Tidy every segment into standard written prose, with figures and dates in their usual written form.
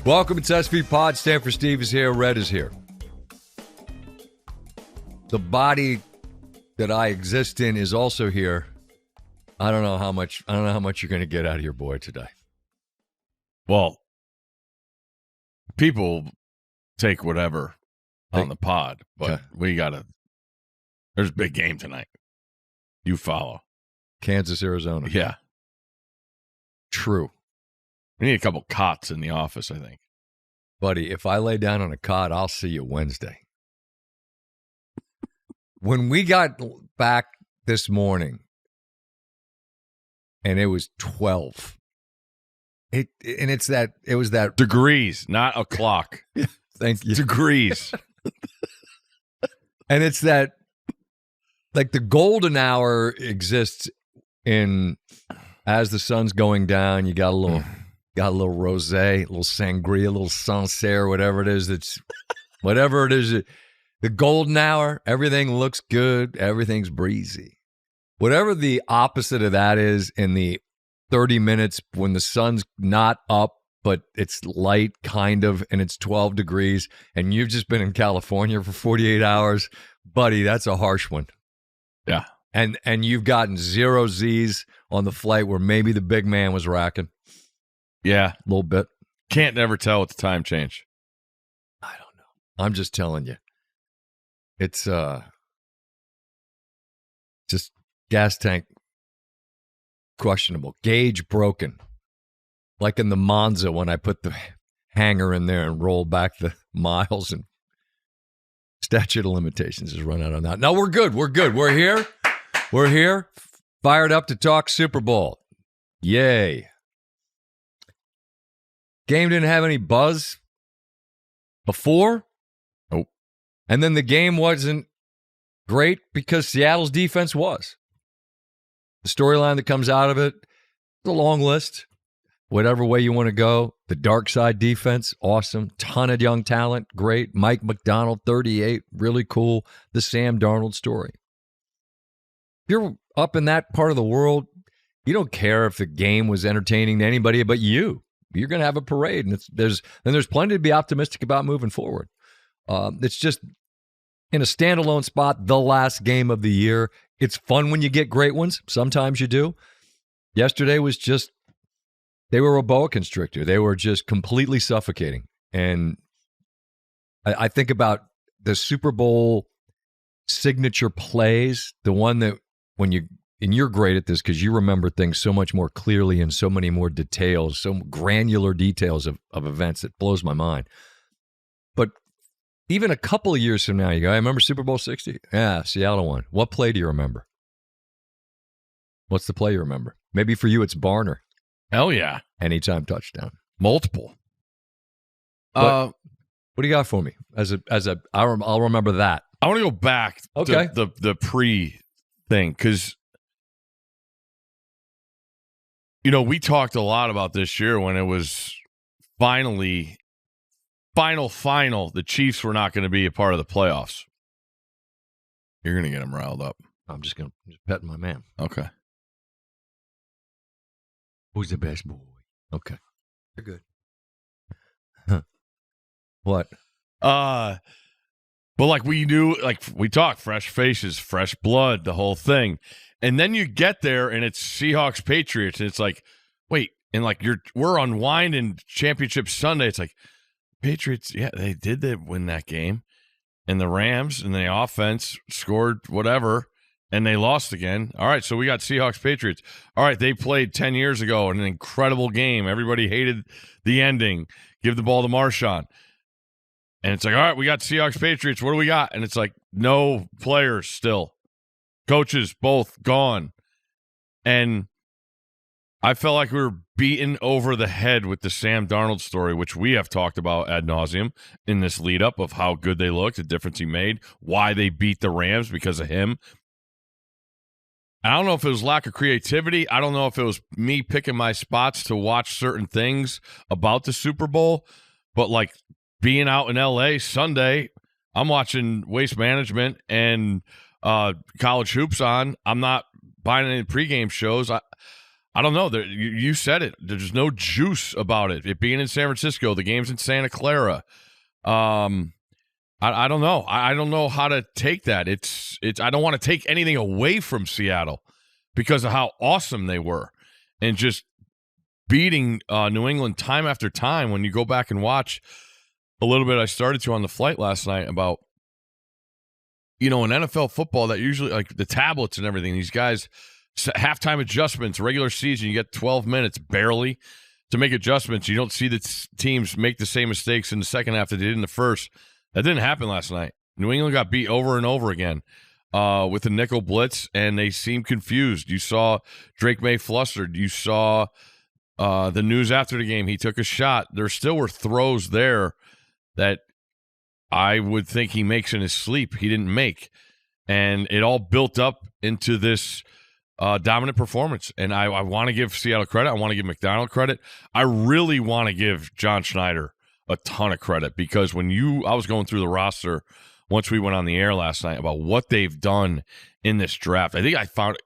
Welcome. It's SVPod. Stanford Steve is here. Red is here. The body that I exist in is also here. I don't know how much you're going to get out of your boy today. Well, people take whatever on the pod, but Okay. we gotta. There's a big game tonight. You follow Kansas, Arizona. Yeah. True. We need a couple cots in the office, I think. Buddy, if I lay down on a cot, I'll see you Wednesday. When we got back this morning, and it was 12. It was that Degrees, not o'clock. Thank you. Degrees. And it's that, like, the golden hour exists in as the sun's going down. You got a little rosé, a little sangria, a little Sancerre, whatever it is. The golden hour. Everything looks good. Everything's breezy. Whatever the opposite of that is in the 30 minutes when the sun's not up, but it's light, kind of, and it's 12 degrees, and you've just been in California for 48 hours, buddy, that's a harsh one. Yeah. And you've gotten 0 Z's on the flight where maybe the big man was racking. Yeah. A little bit. Can't never tell with the time change. I don't know. I'm just telling you. It's just gas tank questionable. Gauge broken. Like in the Monza when I put the hanger in there and rolled back the miles, and statute of limitations has run out on that. No, we're good. We're good. We're here. We're here. Fired up to talk Super Bowl. Yay. Game didn't have any buzz before. Nope. And then the game wasn't great because Seattle's defense was. The storyline that comes out of it, it's a long list. Whatever way you want to go. The dark side defense, awesome. Ton of young talent, great. Mike McDonald, 38, really cool. The Sam Darnold story. If you're up in that part of the world, you don't care if the game was entertaining to anybody but you. You're going to have a parade, and there's plenty to be optimistic about moving forward. It's just in a standalone spot, the last game of the year. It's fun when you get great ones. Sometimes you do. Yesterday was just, they were a boa constrictor. They were just completely suffocating. And I think about the Super Bowl signature plays, the one that and you're great at this because you remember things so much more clearly and so many more details, so granular details of events that blows my mind. But even a couple of years from now, you go, I remember Super Bowl 60. Yeah, Seattle won. What play do you remember? What's the play you remember? Maybe for you, it's Barner. Hell yeah. Anytime touchdown. Multiple. What do you got for me? I'll remember that. I want to go back Okay. to the pre thing because, we talked a lot about this year when it was final, the Chiefs were not going to be a part of the playoffs. You're going to get them riled up. I'm just petting my man. Okay. Who's the best boy? Okay. You're good. Huh. What? But we knew, we talked fresh faces, fresh blood, the whole thing. And then you get there and it's Seahawks Patriots and it's like, wait, and we're unwinding championship Sunday. It's like Patriots, yeah, they did win that game. And the Rams and the offense scored whatever and they lost again. All right, so we got Seahawks Patriots. All right, they played 10 years ago in an incredible game. Everybody hated the ending. Give the ball to Marshawn. And it's like, all right, we got Seahawks Patriots. What do we got? And it's like, no players still. Coaches both gone. And I felt like we were beaten over the head with the Sam Darnold story, which we have talked about ad nauseum in this lead up of how good they looked, the difference he made, why they beat the Rams because of him. I don't know if it was lack of creativity. I don't know if it was me picking my spots to watch certain things about the Super Bowl, but being out in L.A. Sunday, I'm watching Waste Management and college hoops on. I'm not buying any pregame shows. I don't know. You said it. There's no juice about it. It being in San Francisco, the game's in Santa Clara. I don't know. I don't know how to take that. It's. I don't want to take anything away from Seattle because of how awesome they were, and just beating New England time after time. When you go back and watch a little bit, I started to on the flight last night about, in NFL football that usually like the tablets and everything. These guys. Halftime adjustments, regular season, you get 12 minutes barely to make adjustments. You don't see the teams make the same mistakes in the second half that they did in the first. That didn't happen last night. New England got beat over and over again with the nickel blitz, and they seemed confused. You saw Drake May flustered. You saw the news after the game. He took a shot. There still were throws there that I would think he makes in his sleep. He didn't make. And it all built up into this dominant performance. And I want to give Seattle credit. I want to give McDonald credit. I really want to give John Schneider a ton of credit because I was going through the roster once we went on the air last night about what they've done in this draft. I think I found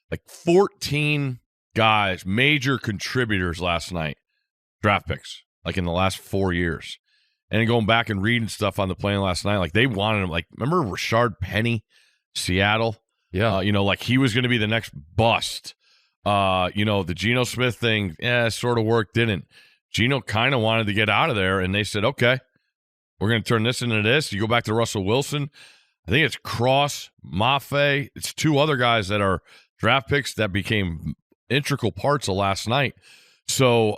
like 14 guys, major contributors last night, draft picks, like in the last 4 years. And then going back and reading stuff on the plane last night, like they wanted him. Like, remember Rashard Penny, Seattle? Yeah. Like he was going to be the next bust. The Geno Smith thing, sort of worked, didn't. Geno kind of wanted to get out of there, and they said, okay, we're going to turn this into this. You go back to Russell Wilson. I think it's Cross, Mafe. It's two other guys that are draft picks that became integral parts of last night. So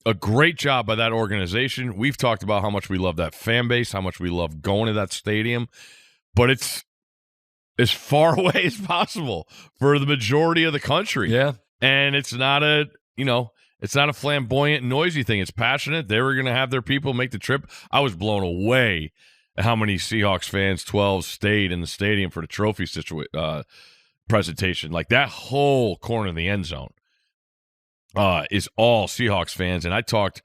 a great job by that organization. We've talked about how much we love that fan base, how much we love going to that stadium, but it's as far away as possible for the majority of the country. Yeah. And it's not it's not a flamboyant, noisy thing. It's passionate. They were going to have their people make the trip. I was blown away at how many Seahawks fans, 12, stayed in the stadium for the trophy presentation. Like that whole corner of the end zone is all Seahawks fans. And I talked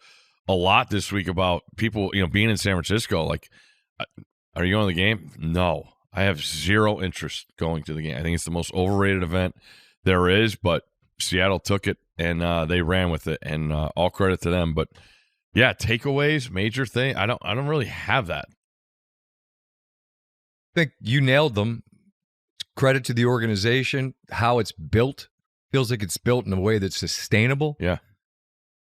a lot this week about people, being in San Francisco. Like, are you going to the game? No. I have zero interest going to the game. I think it's the most overrated event there is, but Seattle took it and they ran with it, and all credit to them. But yeah, takeaways, major thing. I don't really have that. I think you nailed them. Credit to the organization, how it's built. Feels like it's built in a way that's sustainable. Yeah.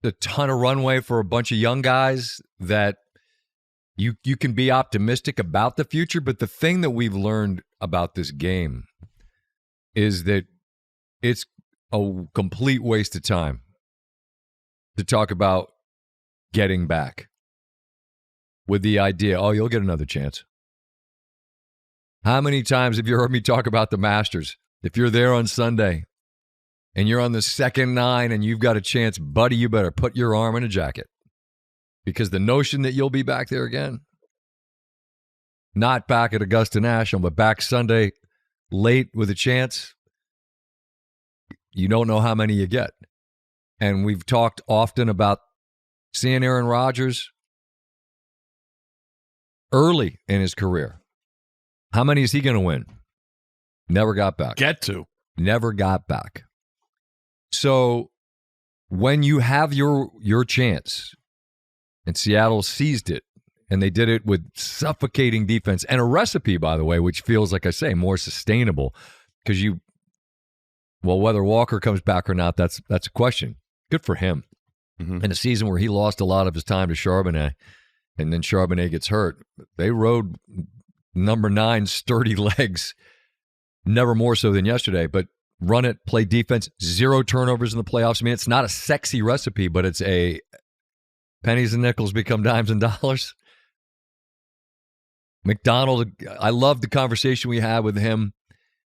A ton of runway for a bunch of young guys that you can be optimistic about the future, but the thing that we've learned about this game is that it's a complete waste of time to talk about getting back with the idea, you'll get another chance. How many times have you heard me talk about the Masters? If you're there on Sunday and you're on the second 9 and you've got a chance, buddy, you better put your arm in a jacket. Because the notion that you'll be back there again, not back at Augusta National, but back Sunday late with a chance, you don't know how many you get. And we've talked often about seeing Aaron Rodgers early in his career. How many is he going to win? Never got back. Never got back. So when you have your chance, and Seattle seized it, and they did it with suffocating defense and a recipe, by the way, which feels, like I say, more sustainable because whether Walker comes back or not, that's a question. Good for him. Mm-hmm. In a season where he lost a lot of his time to Charbonnet, and then Charbonnet gets hurt, they rode number 9 sturdy legs, never more so than yesterday, but run it, play defense, 0 turnovers in the playoffs. I mean, it's not a sexy recipe, but it's a pennies and nickels become dimes and dollars. McDonald, I love the conversation we had with him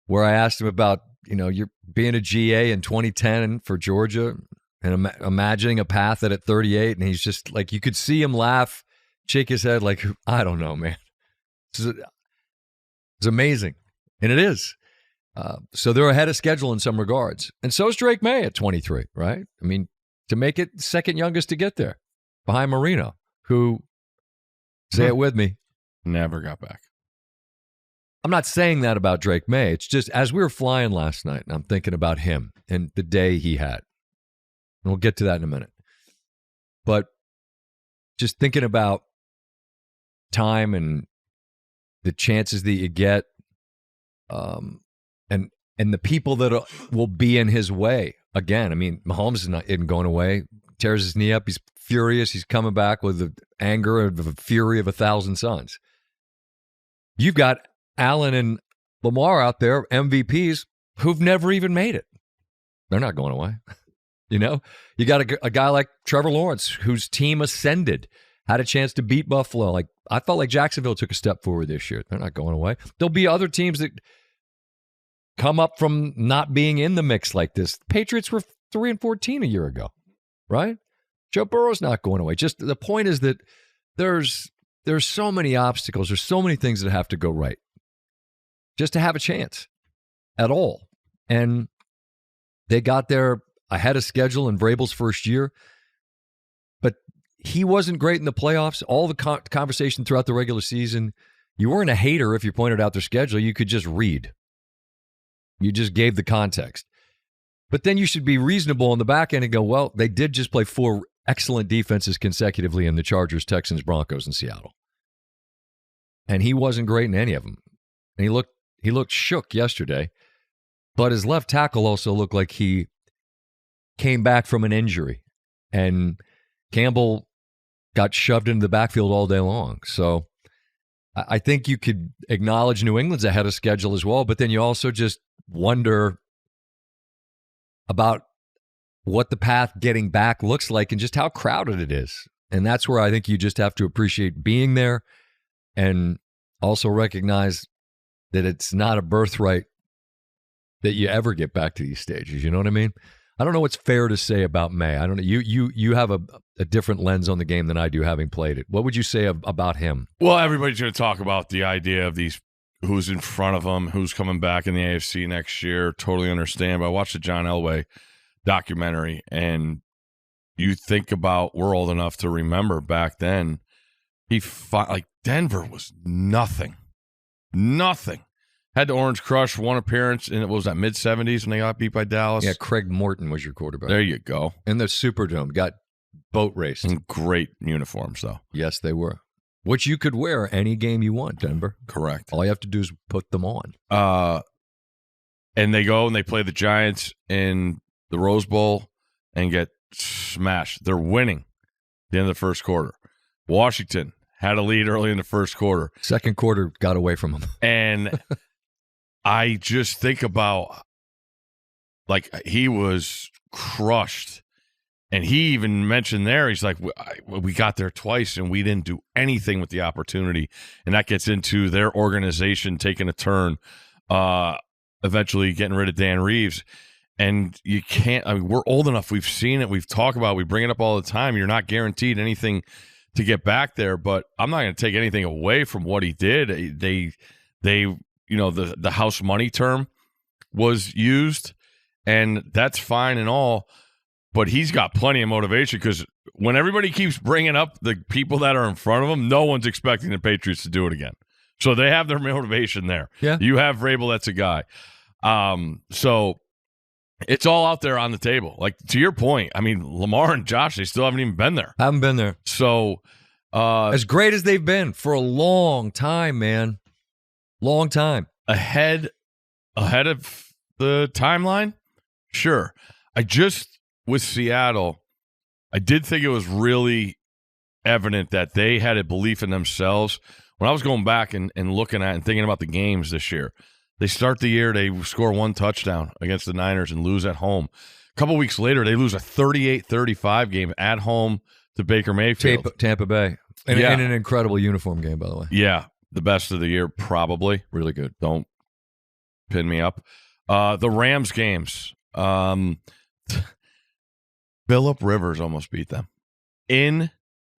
where I asked him about, you're being a GA in 2010 for Georgia and imagining a path at 38. And he's just like, you could see him laugh, shake his head like, I don't know, man. It's amazing. And it is. So they're ahead of schedule in some regards. And so is Drake May at 23, right? I mean, to make it second youngest to get there behind Marino, who, say it with me, never got back. I'm not saying that about Drake May. It's just as we were flying last night, and I'm thinking about him and the day he had. And we'll get to that in a minute. But just thinking about time and the chances that you get, and the people that will be in his way. Again, I mean, Mahomes isn't going away. Tears his knee up. He's furious. He's coming back with the anger of the fury of 1,000 suns. You've got Allen and Lamar out there, MVPs, who've never even made it. They're not going away. You know, you got a guy like Trevor Lawrence, whose team ascended, had a chance to beat Buffalo. Like, I felt like Jacksonville took a step forward this year. They're not going away. There'll be other teams that come up from not being in the mix like this. Patriots were 3-14 a year ago, right? Joe Burrow's not going away. Just the point is that there's so many obstacles. There's so many things that have to go right just to have a chance at all. And they got there ahead of schedule in Vrabel's first year, but he wasn't great in the playoffs. All the conversation throughout the regular season, you weren't a hater if you pointed out their schedule. You could just read. You just gave the context. But then you should be reasonable on the back end and go, well, they did just play 4 excellent defenses consecutively in the Chargers, Texans, Broncos, and Seattle. And he wasn't great in any of them. And he looked shook yesterday. But his left tackle also looked like he came back from an injury. And Campbell got shoved into the backfield all day long. So I think you could acknowledge New England's ahead of schedule as well, but then you also just wonder about what the path getting back looks like and just how crowded it is. And that's where I think you just have to appreciate being there and also recognize that it's not a birthright that you ever get back to these stages. You know what I mean? I don't know what's fair to say about May. I don't know. You have a different lens on the game than I do, having played it. What would you say about him? Well, everybody's going to talk about the idea of these, who's in front of them, who's coming back in the AFC next year. Totally understand. But I watched the John Elway documentary, and you think about, we're old enough to remember back then, Denver was nothing. Had the Orange Crush, one appearance, and it was that mid-'70s when they got beat by Dallas. Yeah, Craig Morton was your quarterback. There you go. In the Superdome, got boat raced. And great uniforms, though. Yes, they were. Which you could wear any game you want, Denver. Correct. All you have to do is put them on. And they go and they play the Giants in the Rose Bowl and get smashed. They're winning at the end of the first quarter. Washington had a lead early in the first quarter. Second quarter got away from them. And I just think about, like, he was crushed. And he even mentioned there, he's like, we got there twice and we didn't do anything with the opportunity. And that gets into their organization taking a turn, eventually getting rid of Dan Reeves. And you can't, I mean, we're old enough. We've seen it. We've talked about it. We bring it up all the time. You're not guaranteed anything to get back there, but I'm not going to take anything away from what he did. They the house money term was used, and that's fine and all, but he's got plenty of motivation, because when everybody keeps bringing up the people that are in front of him, no one's expecting the Patriots to do it again. So they have their motivation there. Yeah. You have Vrabel, that's a guy. So it's all out there on the table. Like, to your point, I mean, Lamar and Josh, they still haven't even been there. Haven't been there. So as great as they've been for a long time, man. Long time. Ahead of the timeline? Sure. With Seattle, I did think it was really evident that they had a belief in themselves. When I was going back and looking at and thinking about the games this year, they start the year, they score 1 touchdown against the Niners and lose at home. A couple weeks later, they lose a 38-35 game at home to Baker Mayfield. Tampa Bay. And an incredible uniform game, by the way. Yeah, the best of the year, probably. Really good. Don't pin me up. The Rams games. Phillip Rivers almost beat them in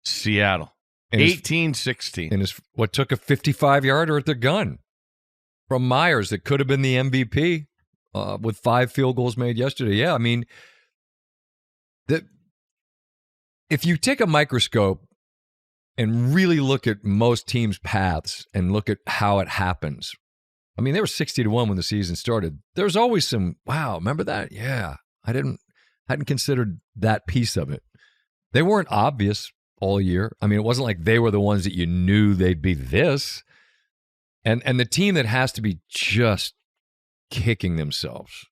Seattle. 18-16. And what took a 55-yarder at the gun from Myers that could have been the MVP with 5 field goals made yesterday. Yeah, I mean, if you take a microscope and really look at most teams' paths and look at how it happens, I mean, they were 60-1 when the season started. There's always some, wow, remember that? Yeah, I didn't Hadn't considered that piece of it. They weren't obvious all year. I mean, it wasn't like they were the ones that you knew they'd be this. And the team that has to be just kicking themselves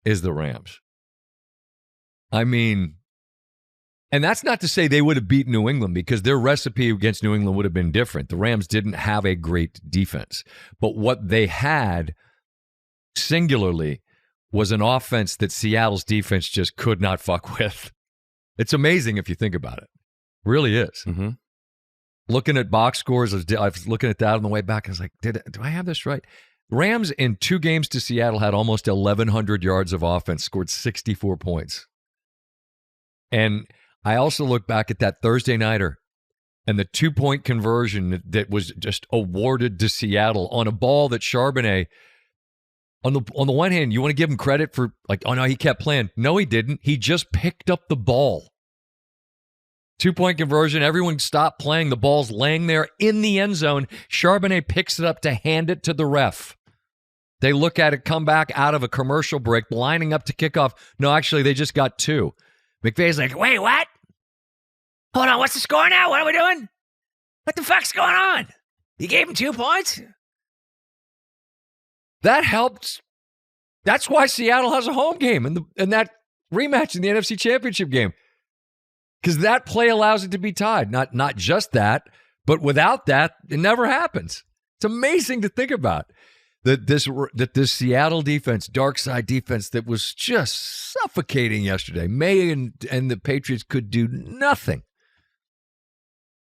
is the Rams. I mean, and that's not to say they would have beaten New England, because their recipe against New England would have been different. The Rams didn't have a great defense. But what they had singularly was an offense that Seattle's defense just could not fuck with. It's amazing if you think about it. It really is. Mm-hmm. Looking at box scores, I was looking at that on the way back. I was like, do I have this right? Rams in 2 games to Seattle had almost 1,100 yards of offense, scored 64 points. And I also look back at that Thursday nighter and the 2-point conversion that was just awarded to Seattle on a ball that Charbonnet, on the one hand, you want to give him credit for, like, oh no, he kept playing. No, he didn't. He just picked up the ball. 2-point conversion. Everyone stopped playing. The ball's laying there in the end zone. Charbonnet picks it up to hand it to the ref. They look at it, come back out of a commercial break, lining up to kick off. No, actually, they just got 2. McVay's like, wait, what? Hold on, what's the score now? What are we doing? What the fuck's going on? You gave him 2 points? That helped. That's why Seattle has a home game in that rematch in the NFC Championship game. Because that play allows it to be tied. Not just that, but without that, it never happens. It's amazing to think about. That this Seattle defense, dark side defense, that was just suffocating yesterday. May and the Patriots could do nothing.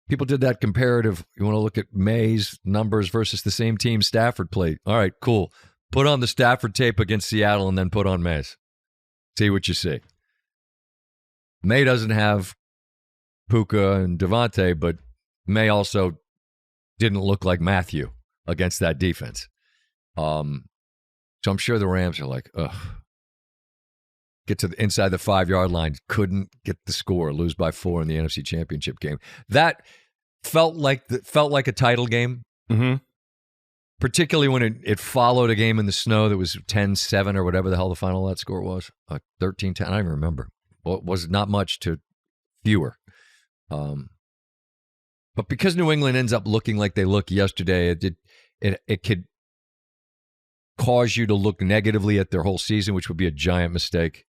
People did that comparative. You want to look at May's numbers versus the same team Stafford played. All right, cool. Put on the Stafford tape against Seattle and then put on May's. See what you see. May doesn't have Puka and Devontae, but May also didn't look like Matthew against that defense. So I'm sure the Rams are like, ugh. Get to the inside the 5-yard line, couldn't get the score, lose by 4 in the NFC Championship game. That felt like a title game, particularly when it followed a game in the snow that was 10-7 or whatever the hell the final of that score was, 13-10. I don't even remember. Well, it was not much to fewer. But because New England ends up looking like they looked yesterday, it could cause you to look negatively at their whole season, which would be a giant mistake.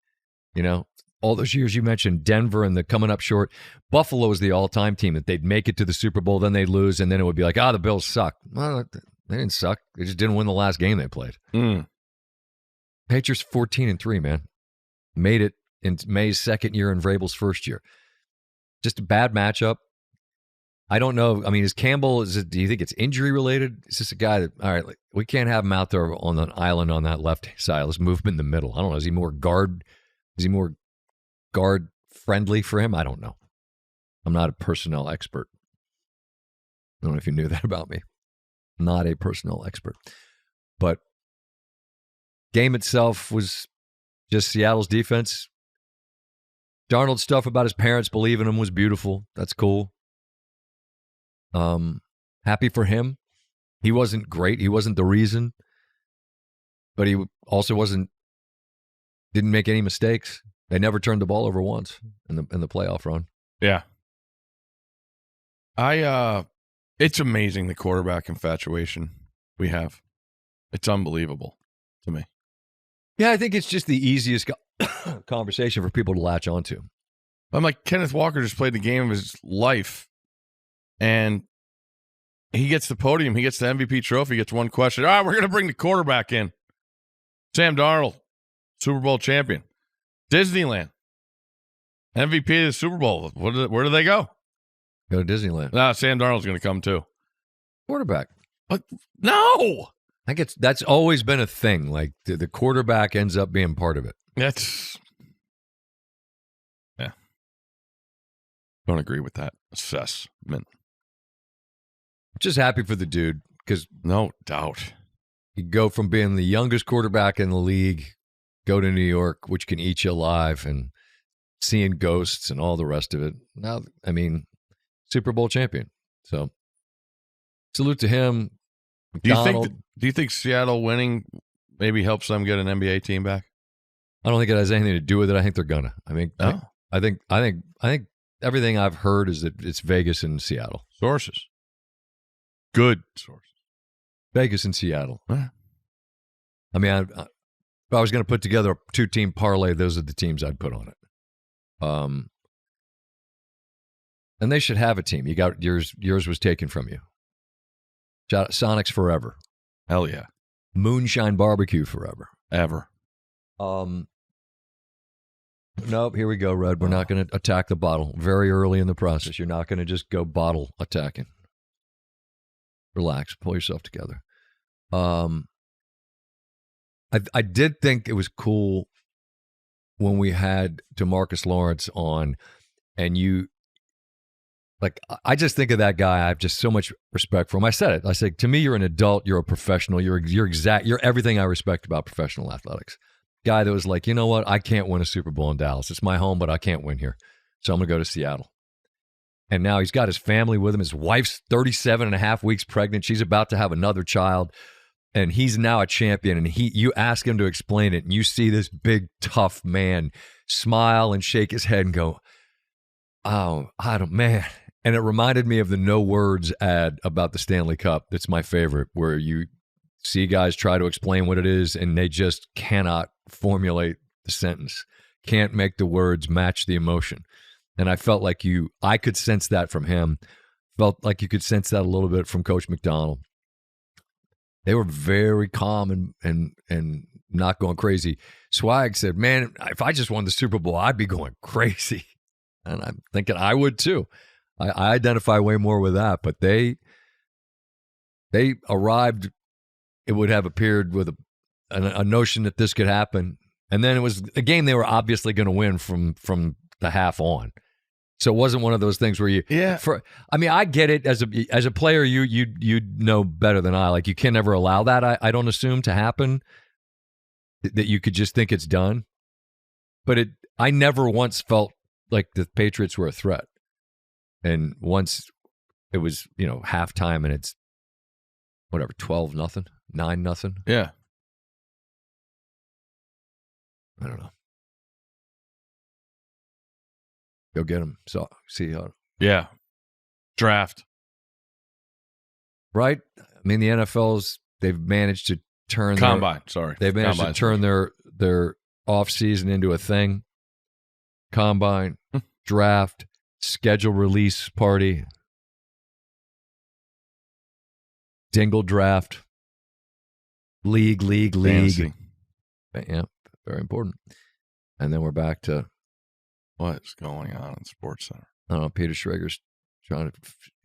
You know, all those years you mentioned, Denver and the coming up short. Buffalo is the all-time team that they'd make it to the Super Bowl, then they'd lose, and then it would be like, the Bills suck. Well, they didn't suck. They just didn't win the last game they played. Patriots 14-3, man. Made it in May's second year and Vrabel's first year. Just a bad matchup. I don't know. I mean, is Campbell, do you think it's injury related? Is this a guy that, all right, like, we can't have him out there on an island on that left side. Let's move him in the middle. I don't know. Is he more guard friendly for him? I don't know. I'm not a personnel expert. I don't know if you knew that about me. Not a personnel expert. But game itself was just Seattle's defense. Darnold's stuff about his parents believing him was beautiful. That's cool. Happy for him. He wasn't great. He wasn't the reason. But he also didn't make any mistakes. They never turned the ball over once in the playoff run. Yeah. It's amazing the quarterback infatuation we have. It's unbelievable to me. Yeah, I think it's just the easiest conversation for people to latch onto. I'm like, Kenneth Walker just played the game of his life, and he gets the podium. He gets the MVP trophy. He gets one question. All right, we're going to bring the quarterback in. Sam Darnold, Super Bowl champion. Disneyland. MVP of the Super Bowl. Where do they go? Go to Disneyland. Nah, Sam Darnold's going to come too. Quarterback. But no. I guess that's always been a thing. Like the quarterback ends up being part of it. Yeah. Don't agree with that assessment. Just happy for the dude because no doubt you go from being the youngest quarterback in the league, go to New York, which can eat you alive, and seeing ghosts and all the rest of it. Now, I mean, Super Bowl champion. So salute to him. Do you think Seattle winning maybe helps them get an NBA team back? I don't think it has anything to do with it. I think they're gonna. I mean, I think everything I've heard is that it's Vegas and Seattle. Sources. Good sources. Vegas and Seattle. Huh. I mean, if I was going to put together a 2-team parlay, those are the teams I'd put on it. And they should have a team. You got yours. Yours was taken from you. Sonics forever. Hell yeah. Moonshine barbecue forever. Ever. Nope. Here we go, Red. We're not going to attack the bottle very early in the process. You're not going to just go bottle attacking. Relax. Pull yourself together. I did think it was cool when we had DeMarcus Lawrence on, and I just think of that guy. I have just so much respect for him. I said it. I said, to me, you're an adult. You're a professional. You're everything I respect about professional athletics. Guy that was like, you know what? I can't win a Super Bowl in Dallas. It's my home, but I can't win here. So I'm going to go to Seattle. And now he's got his family with him. His wife's 37 and a half weeks pregnant. She's about to have another child. And he's now a champion. And you ask him to explain it, and you see this big, tough man smile and shake his head and go, oh, man. And it reminded me of the No Words ad about the Stanley Cup. That's my favorite, where you see guys try to explain what it is, and they just cannot formulate the sentence, can't make the words match the emotion. And I felt like I could sense that from him. Felt like you could sense that a little bit from Coach McDonald. They were very calm and not going crazy. Swag said, man, if I just won the Super Bowl, I'd be going crazy. And I'm thinking I would too. I identify way more with that. But they arrived, it would have appeared with a notion that this could happen. And then it was a game they were obviously going to win from the half on. So it wasn't one of those things where I get it as a player, you know better than I. Like, you can never allow that. I don't assume to happen, that you could just think it's done. But I never once felt like the Patriots were a threat. And once it was, halftime, and it's whatever, 12-0, 9-0. Yeah. I don't know. Go get him. So see how. Yeah. Draft. Right? I mean, the they've managed to turn Combine. They've managed to turn their off season into a thing. Combine, draft, schedule release party, dingle draft, league. Fantasy. Yeah, very important. And then we're back to what's going on in Sports Center. I don't know. Peter Schrager's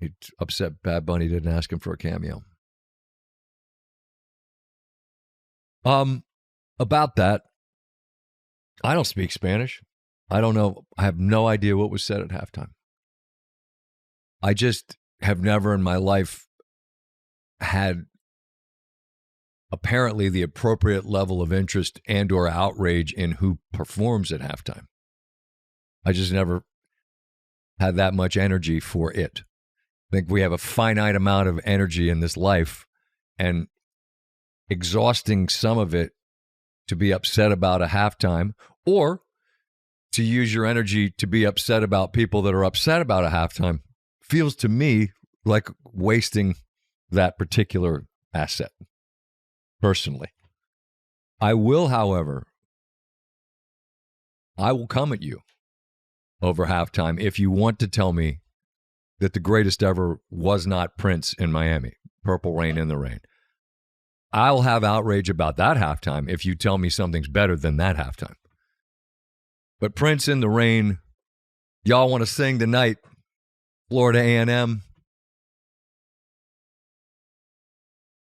he upset Bad Bunny didn't ask him for a cameo. About that, I don't speak Spanish. I don't know. I have no idea what was said at halftime. I just have never in my life had apparently the appropriate level of interest and or outrage in who performs at halftime. I just never had that much energy for it. I think we have a finite amount of energy in this life, and exhausting some of it to be upset about a halftime, or to use your energy to be upset about people that are upset about a halftime, feels to me like wasting that particular asset, personally. I will, however, come at you over halftime if you want to tell me that the greatest ever was not Prince in Miami, Purple Rain in the Rain. I'll have outrage about that halftime if you tell me something's better than that halftime. But Prince in the Rain, y'all want to sing tonight, Florida A&M?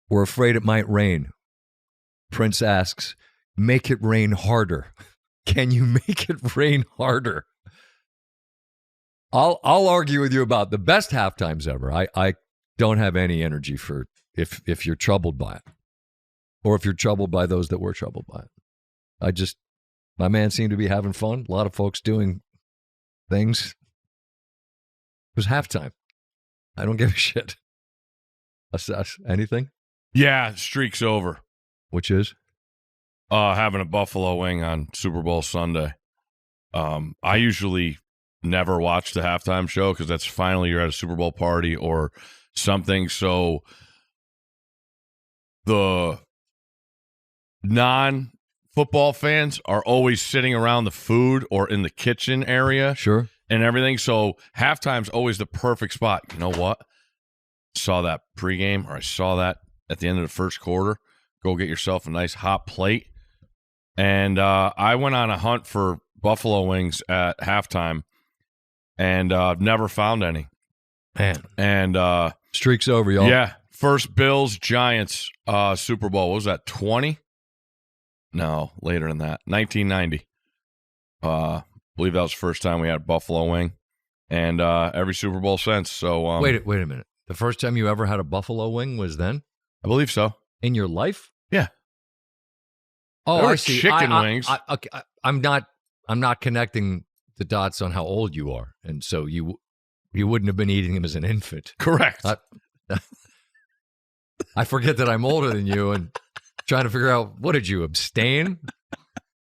We're afraid it might rain. Prince asks, make it rain harder. Can you make it rain harder? I'll argue with you about the best halftimes ever. I don't have any energy for if you're troubled by it, or if you're troubled by those that were troubled by it. My man seemed to be having fun. A lot of folks doing things. It was halftime. I don't give a shit. Assess anything? Yeah, streak's over. Which is? Having a buffalo wing on Super Bowl Sunday. I usually never watch the halftime show because that's finally you're at a Super Bowl party or something. So the non-football fans are always sitting around the food or in the kitchen area. Sure. And everything. So halftime's always the perfect spot. You know what? Saw that pregame, or I saw that at the end of the first quarter. Go get yourself a nice hot plate. And I went on a hunt for buffalo wings at halftime and never found any. Man. And streak's over, y'all. Yeah. First Bills Giants Super Bowl. What was that, 20? No, later than that. 1990. I believe that was the first time we had a buffalo wing. And every Super Bowl since. So Wait a minute. The first time you ever had a buffalo wing was then? I believe so. In your life? Yeah. Oh, there were I see. Chicken wings. I'm not connecting the dots on how old you are, and so you wouldn't have been eating them as an infant. Correct. I forget that I'm older than you, and trying to figure out, what did you abstain?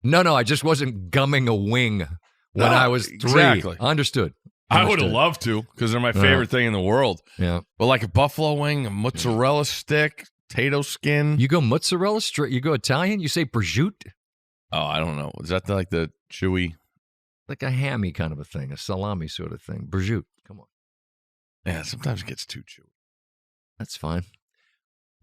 No, I just wasn't gumming a wing when I was 3. Exactly. Understood. I would have loved to because they're my favorite thing in the world. Yeah. But like a buffalo wing, a mozzarella stick, potato skin. You go mozzarella straight? You go Italian? You say prosciutto? Oh, I don't know. Is that like the chewy? Like a hammy kind of a thing, a salami sort of thing. Prosciutto. Come on. Yeah, sometimes it gets too chewy. That's fine.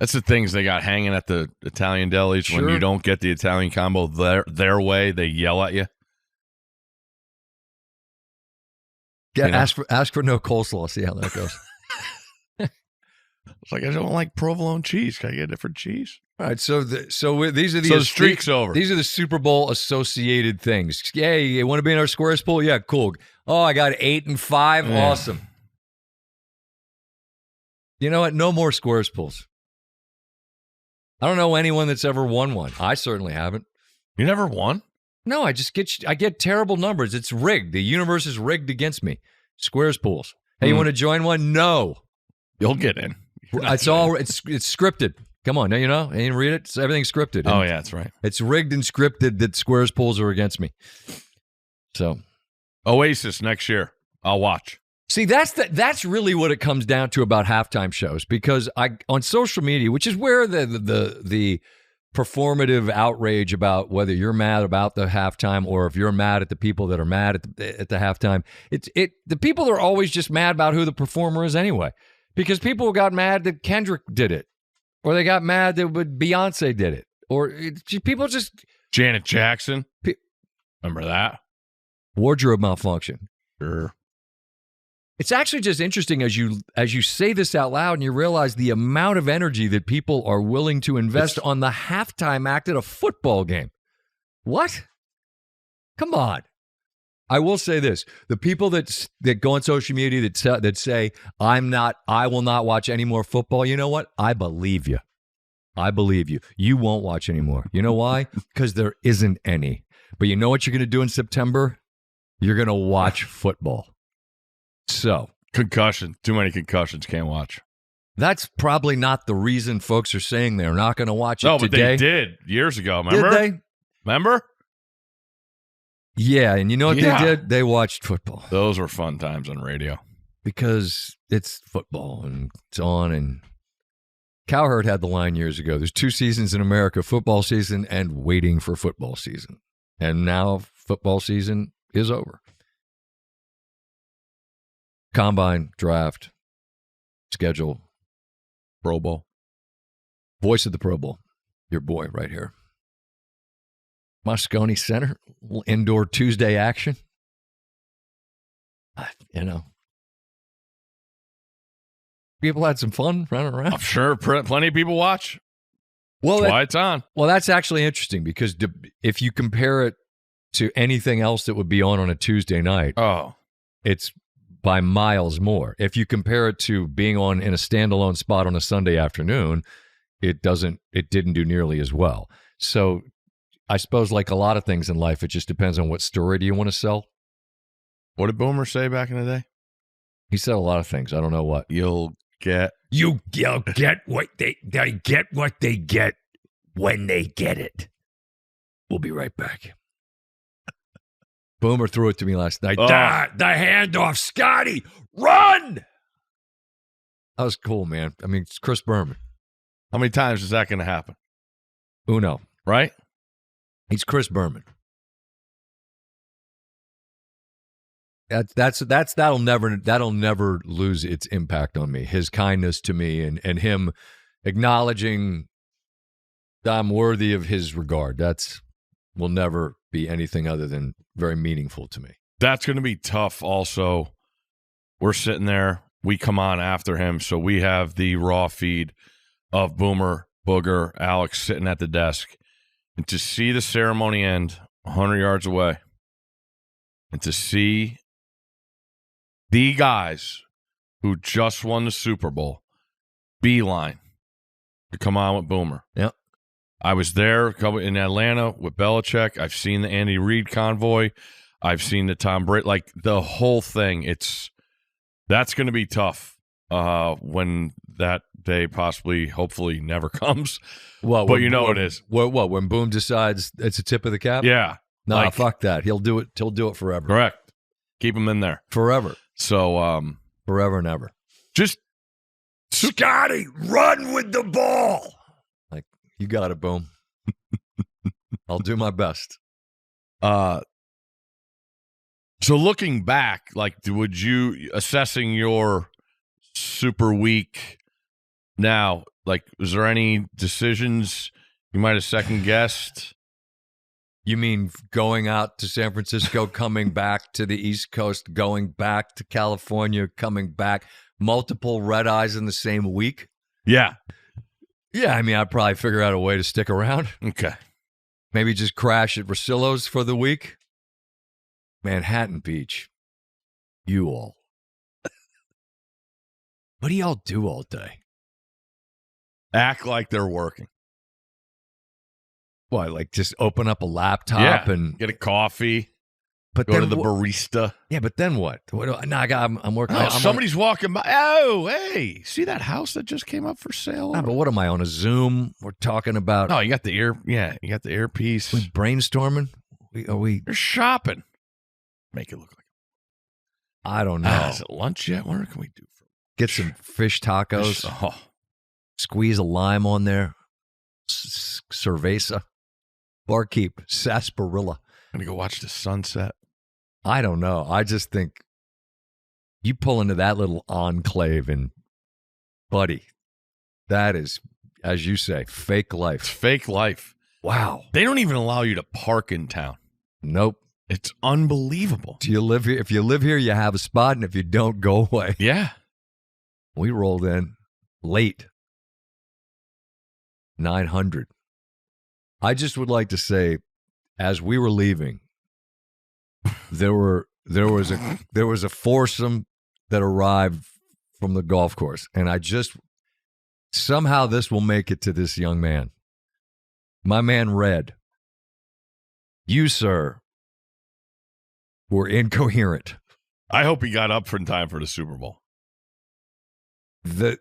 That's the things they got hanging at the Italian delis. Sure. When you don't get the Italian combo their way, they yell at you. Yeah, You know? ask for no coleslaw. See how that goes. It's like, I don't like provolone cheese. Can I get a different cheese? All right, so these are the So the streak's over. These are the Super Bowl associated things. Yeah, you want to be in our Squares pool? Yeah, cool. Oh, I got 8 and 5. Yeah. Awesome. You know what? No more Squares pools. I don't know anyone that's ever won one. I certainly haven't. You never won? No, I get terrible numbers. It's rigged. The universe is rigged against me. Squares pools. Hey, you want to join one? No. You'll get in. It's scripted. Come on, now you know. You didn't read it. Everything's scripted. Oh yeah, that's right. It's rigged and scripted that Squares pools are against me. So, Oasis next year. I'll watch. see, that's really what it comes down to about halftime shows, because on social media, which is where the performative outrage about whether you're mad about the halftime or if you're mad at the people that are mad at the halftime, the people are always just mad about who the performer is anyway, because people got mad that Kendrick did it, or they got mad that Beyonce did it, or people just Janet Jackson. Remember that? Wardrobe malfunction. Sure. It's actually just interesting as you say this out loud and you realize the amount of energy that people are willing to invest on the halftime act at a football game. What? Come on. I will say this: the people that go on social media that say I will not watch any more football. You know what? I believe you. I believe you. You won't watch anymore. You know why? Because there isn't any. But you know what you're going to do in September? You're going to watch football. So, Concussion. Too many concussions. Can't watch. That's probably not the reason folks are saying they're not going to watch it No, but today. they did years ago. Remember? Did they? Remember? Yeah, and you know what they did? They watched football. Those were fun times on radio. Because it's football and it's on. And Cowherd had the line years ago. There's 2 seasons in America, football season and waiting for football season. And now football season is over. Combine, draft, schedule, Pro Bowl. Voice of the Pro Bowl. Your boy right here. Moscone Center, little indoor Tuesday action. You know. People had some fun running around. I'm sure plenty of people watch. Well, that's why it's on. Well, that's actually interesting because if you compare it to anything else that would be on a Tuesday night, it's by miles more. If you compare it to being on in a standalone spot on a Sunday afternoon, it didn't do nearly as well. So I suppose like a lot of things in life, it just depends on what story do you want to sell. What did Boomer say back in the day? He said a lot of things. I don't know what. You'll get what they get when they get it. We'll be right back. Boomer threw it to me last night. Oh. The handoff, Scotty, run! That was cool, man. I mean, it's Chris Berman. How many times is that going to happen? Uno. Right? He's Chris Berman. That'll never lose its impact on me. His kindness to me and him acknowledging that I'm worthy of his regard. Will never be anything other than very meaningful to me. That's going to be tough also. We're sitting there. We come on after him, so we have the raw feed of Boomer, Booger, Alex sitting at the desk. And to see the ceremony end 100 yards away and to see the guys who just won the Super Bowl beeline to come on with Boomer. Yep. I was there in Atlanta with Belichick. I've seen the Andy Reid convoy. I've seen the Tom Brady, like the whole thing. That's going to be tough when that day hopefully never comes. Well, but you know it is. What when Boom decides it's a tip of the cap? Yeah. No, fuck that. He'll do it. He'll do it forever. Correct. Keep him in there Forever. So Forever and ever. Just Scotty, run with the ball. Like, you got it, Boom. I'll do my best. So looking back, like, would you, assessing your super week now, like, was there any decisions you might have second guessed? You mean going out to San Francisco, coming back to the East Coast, going back to California, coming back, multiple red eyes in the same week? Yeah. Yeah, I mean, I'd probably figure out a way to stick around. Okay. Maybe just crash at Rosillo's for the week. Manhattan Beach. You all. What do y'all do all day? Act like they're working. What, like just open up a laptop and get a coffee, but go then to the barista. Yeah, but then what? I'm working. Oh, somebody's walking by. Oh, hey, see that house that just came up for sale? But what am I on a Zoom? We're talking about. No, you got the earpiece. We brainstorming. You're shopping. Make it look like. I don't know. Is it lunch yet? What can we do? Get some fish tacos. Squeeze a lime on there. Cerveza. Barkeep. Sarsaparilla. Gonna go watch the sunset. I don't know. I just think you pull into that little enclave and, buddy, that is, as you say, fake life. It's fake life. Wow. They don't even allow you to park in town. Nope. It's unbelievable. Do you live here? If you live here, you have a spot, and if you don't, go away. Yeah. We rolled in late. 900. I just would like to say, as we were leaving, there was a foursome that arrived from the golf course, and I just somehow this will make it to this young man. My man Red, you, sir, were incoherent. I hope he got up in time for the Super Bowl. There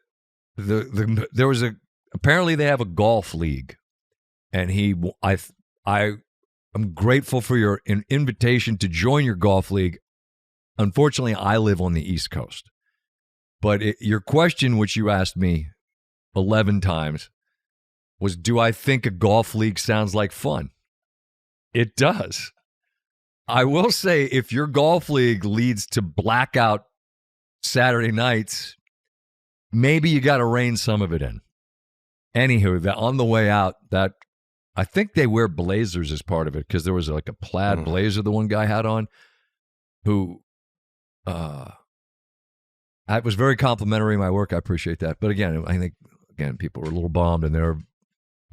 was apparently they have a golf league, and I'm grateful for your invitation to join your golf league. Unfortunately, I live on the East Coast. But your question, which you asked me 11 times, was, do I think a golf league sounds like fun? It does. I will say, if your golf league leads to blackout Saturday nights, maybe you got to rein some of it in. Anywho, on the way out, that I think they wear blazers as part of it, because there was like a plaid blazer the one guy had on, who that was very complimentary of my work. I appreciate that. But again, I think people were a little bummed, and they're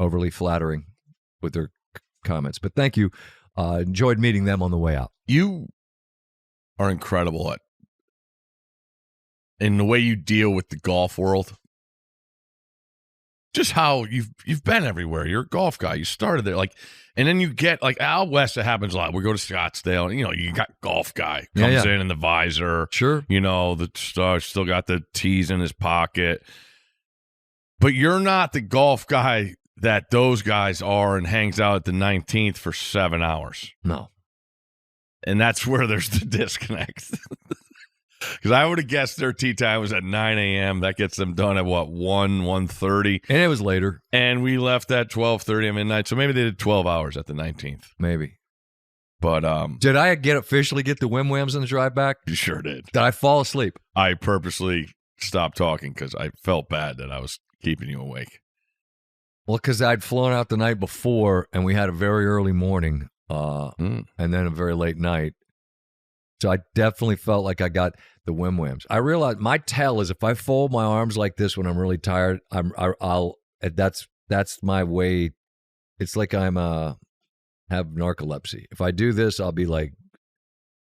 overly flattering with their comments. But thank you. Enjoyed meeting them on the way out. You are incredible in the way you deal with the golf world. Just how you've been everywhere. You're a golf guy. You started there, and then you get out west. It happens a lot. We go to Scottsdale, and you got golf guy comes in the visor. Sure, the star still got the tees in his pocket, but you're not the golf guy that those guys are and hangs out at the 19th for 7 hours. No. And that's where there's the disconnect. Because I would have guessed their tea time was at 9 a.m. That gets them done at, 1:30? And it was later. And we left at 12:30 at midnight. So maybe they did 12 hours at the 19th. Maybe. But did I officially get the whim-whams on the drive back? You sure did. Did I fall asleep? I purposely stopped talking because I felt bad that I was keeping you awake. Well, because I'd flown out the night before, and we had a very early morning, and then a very late night. So I definitely felt like I got the whim-whams. I realized my tell is if I fold my arms like this when I'm really tired, that's my way. It's like I'm have narcolepsy. If I do this, I'll be like,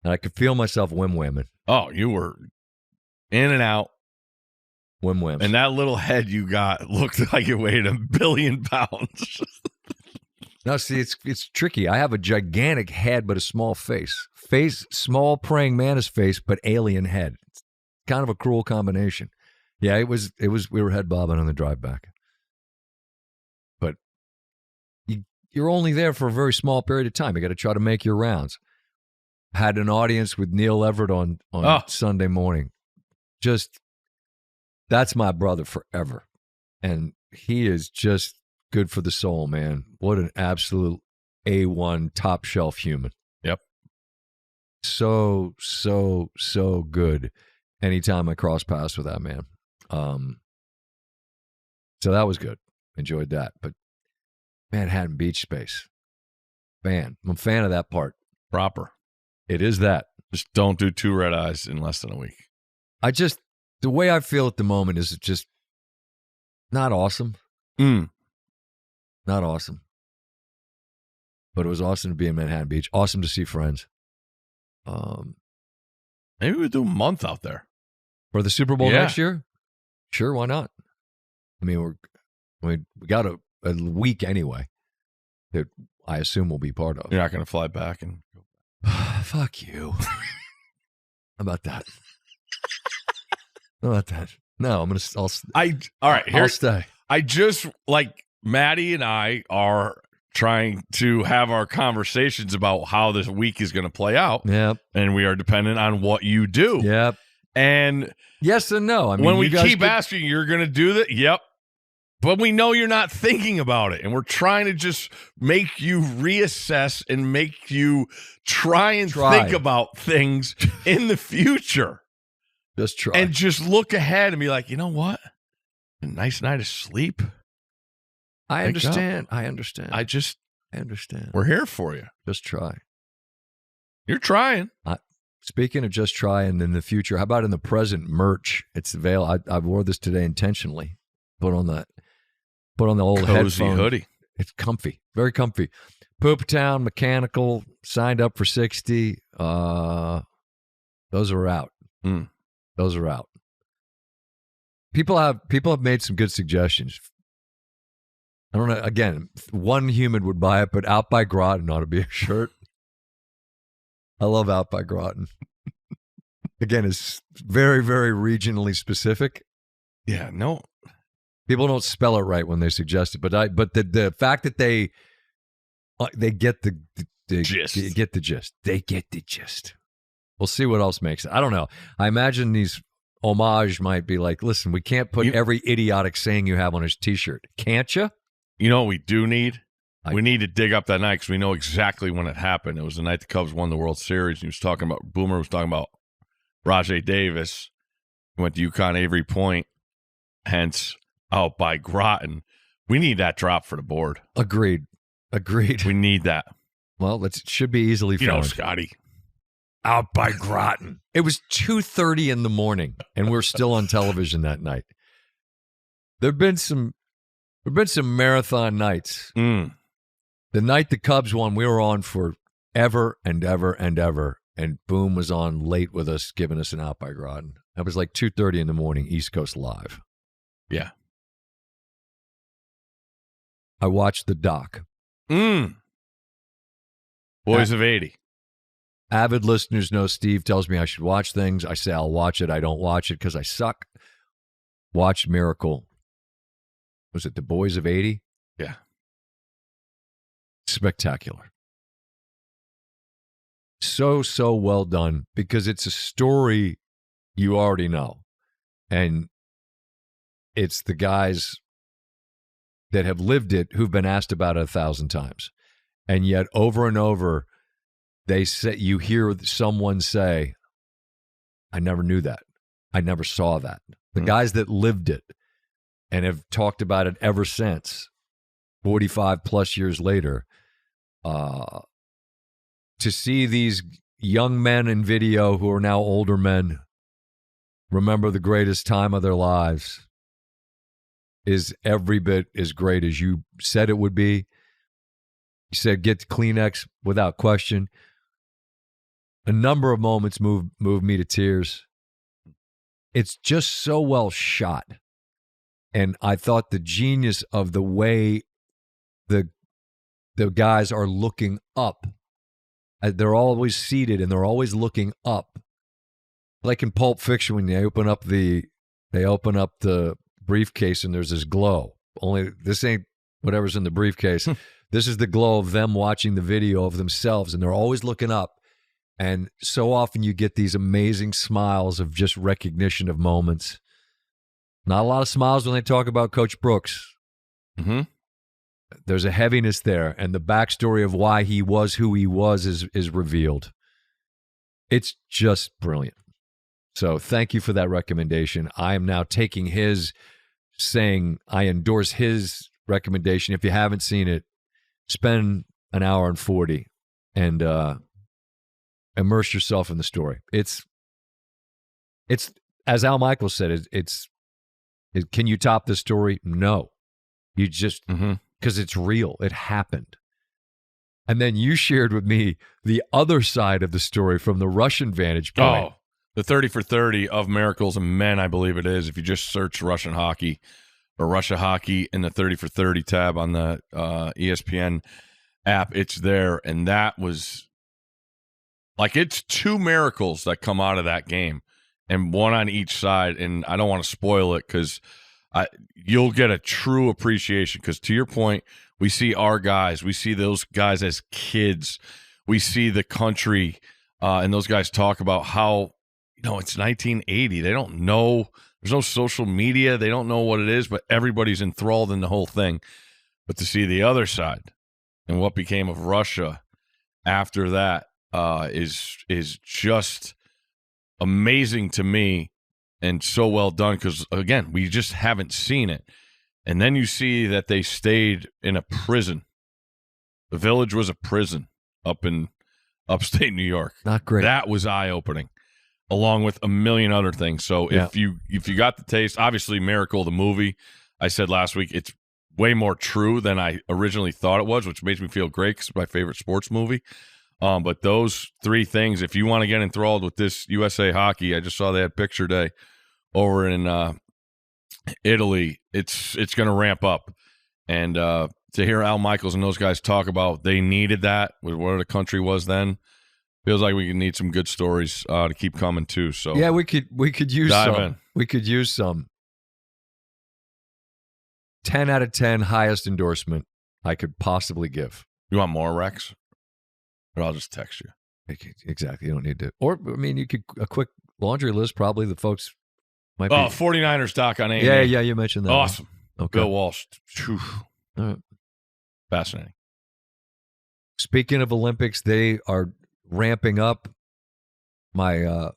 and I could feel myself whim-whamming. Oh, you were in and out. Whim-whams. And that little head you got looked like it weighed 1 billion pounds. No, see, it's tricky. I have a gigantic head, but a small face. Small praying mantis face, but alien head. It's kind of a cruel combination. Yeah, it was. We were head bobbing on the drive back. But you're only there for a very small period of time. You got to try to make your rounds. Had an audience with Neil Everett on Sunday morning. That's my brother forever. And he is just good for the soul, man. What an absolute A1 top shelf human. Yep. So good anytime I cross paths with that man. So that was good. Enjoyed that. But Manhattan Beach space. I'm a fan of that part. Proper. It is that. Just don't do 2 red eyes in less than a week. The way I feel at the moment is just not awesome. Not awesome. But it was awesome to be in Manhattan Beach. Awesome to see friends. Maybe we do a month out there. For the Super Bowl next year? Sure, why not? I mean, we got a week anyway that I assume we'll be part of. You're not going to fly back and go back. Fuck you. How about that? How about that? No, I'll stay. I just, Maddie and I are trying to have our conversations about how this week is going to play out. Yep. And we are dependent on what you do. Yep. And yes and no. I mean, when we keep asking, you're going to do that? Yep. But we know you're not thinking about it. And we're trying to just make you reassess and make you try think about things in the future. Just try. And just look ahead and be like, you know what? A nice night of sleep. I understand. I understand. We're here for you. Just try. You're trying. Speaking of just trying in the future, how about in the present merch? It's available. I wore this today intentionally. Put on the old cozy headphone hoodie. It's comfy. Very comfy. Poop Town Mechanical signed up for 60. Those are out. Those are out. People have made some good suggestions. I don't know. Again, one human would buy it, but Out by Groton ought to be a shirt. I love Out by Groton. Again, it's very, very regionally specific. Yeah, no. People don't spell it right when they suggest it, but the fact that they get the gist. Get the gist. They get the gist. We'll see what else makes it. I don't know. I imagine these homage might be like, listen, we can't put every idiotic saying you have on his T-shirt. Can't you? You know what we do need? We need to dig up that night because we know exactly when it happened. It was the night the Cubs won the World Series. Boomer was talking about Rajay Davis. He went to UConn Avery Point, hence Out by Groton. We need that drop for the board. Agreed. We need that. Well, it should be easily found. You know, Scotty. Out by Groton. It was 2:30 in the morning, and we're still on television that night. There've been some marathon nights. The night the Cubs won, we were on for ever and ever and ever, and Boom was on late with us, giving us an Out by Groton. That was like 2:30 in the morning, East Coast Live. Yeah. I watched the doc. Boys of 80. Avid listeners know Steve tells me I should watch things. I say I'll watch it. I don't watch it because I suck. Watched Miracle. Was it The Boys of 80? Yeah. Spectacular. So well done because it's a story you already know. And it's the guys that have lived it who've been asked about it 1,000 times. And yet over and over, they say, you hear someone say, I never knew that. I never saw that. The guys that lived it and have talked about it ever since, 45 plus years later, to see these young men in video who are now older men remember the greatest time of their lives is every bit as great as you said it would be. You said get the Kleenex without question. A number of moments moved me to tears. It's just so well shot. And I thought the genius of the way the guys are looking up. They're always seated and they're always looking up. Like in Pulp Fiction when they open up the briefcase and there's this glow. Only this ain't whatever's in the briefcase. This is the glow of them watching the video of themselves, and they're always looking up. And so often you get these amazing smiles of just recognition of moments. Not a lot of smiles when they talk about Coach Brooks. Mm-hmm. There's a heaviness there, and the backstory of why he was who he was is revealed. It's just brilliant. So thank you for that recommendation. I am now taking his, saying I endorse his recommendation. If you haven't seen it, spend an hour and 40 and immerse yourself in the story. It's as Al Michaels said, can you top this story? No. You just, because it's real. It happened. And then you shared with me the other side of the story from the Russian vantage point. Oh, the 30 for 30 of Miracles and Men, I believe it is. If you just search Russian hockey or Russia hockey in the 30 for 30 tab on the ESPN app, it's there. And that was like, it's two miracles that come out of that game and one on each side. And I don't want to spoil it because you'll get a true appreciation because, to your point, we see our guys. We see those guys as kids. We see the country, and those guys talk about how, it's 1980. They don't know. There's no social media. They don't know what it is, but everybody's enthralled in the whole thing. But to see the other side and what became of Russia after that is just amazing to me. And so well done because, again, we just haven't seen it. And then you see that they stayed in a prison. The Village was a prison up in upstate New York. Not great. That was eye-opening, along with a million other things. So if you got the taste, obviously Miracle, the movie, I said last week, it's way more true than I originally thought it was, which makes me feel great because it's my favorite sports movie. But those three things, if you want to get enthralled with this USA hockey, I just saw they had picture day over in Italy. It's going to ramp up. And to hear Al Michaels and those guys talk about they needed that with where the country was then, feels like we need some good stories to keep coming too. So yeah, we could use dive some. in. We could use some. 10 out of 10 highest endorsement I could possibly give. You want more, Rex? Or I'll just text you. Exactly. You don't need to. Or, I mean, you could, a quick laundry list, probably the folks might be. 49ers doc on A&E. Yeah, you mentioned that. Awesome. Okay. Bill Walsh. All right. Fascinating. Speaking of Olympics, they are ramping up. One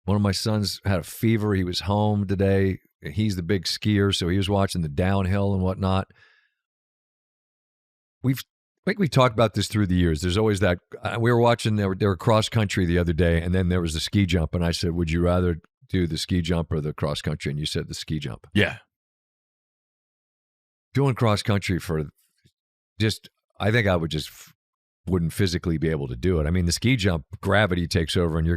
of my sons had a fever. He was home today. He's the big skier, so he was watching the downhill and whatnot. I think we've talked about this through the years. There's always that. We were watching, they were cross country the other day, and then there was the ski jump, and I said, would you rather do the ski jump or the cross country? And you said the ski jump. Yeah. Doing cross country I think I wouldn't physically be able to do it. I mean, the ski jump, gravity takes over, and you're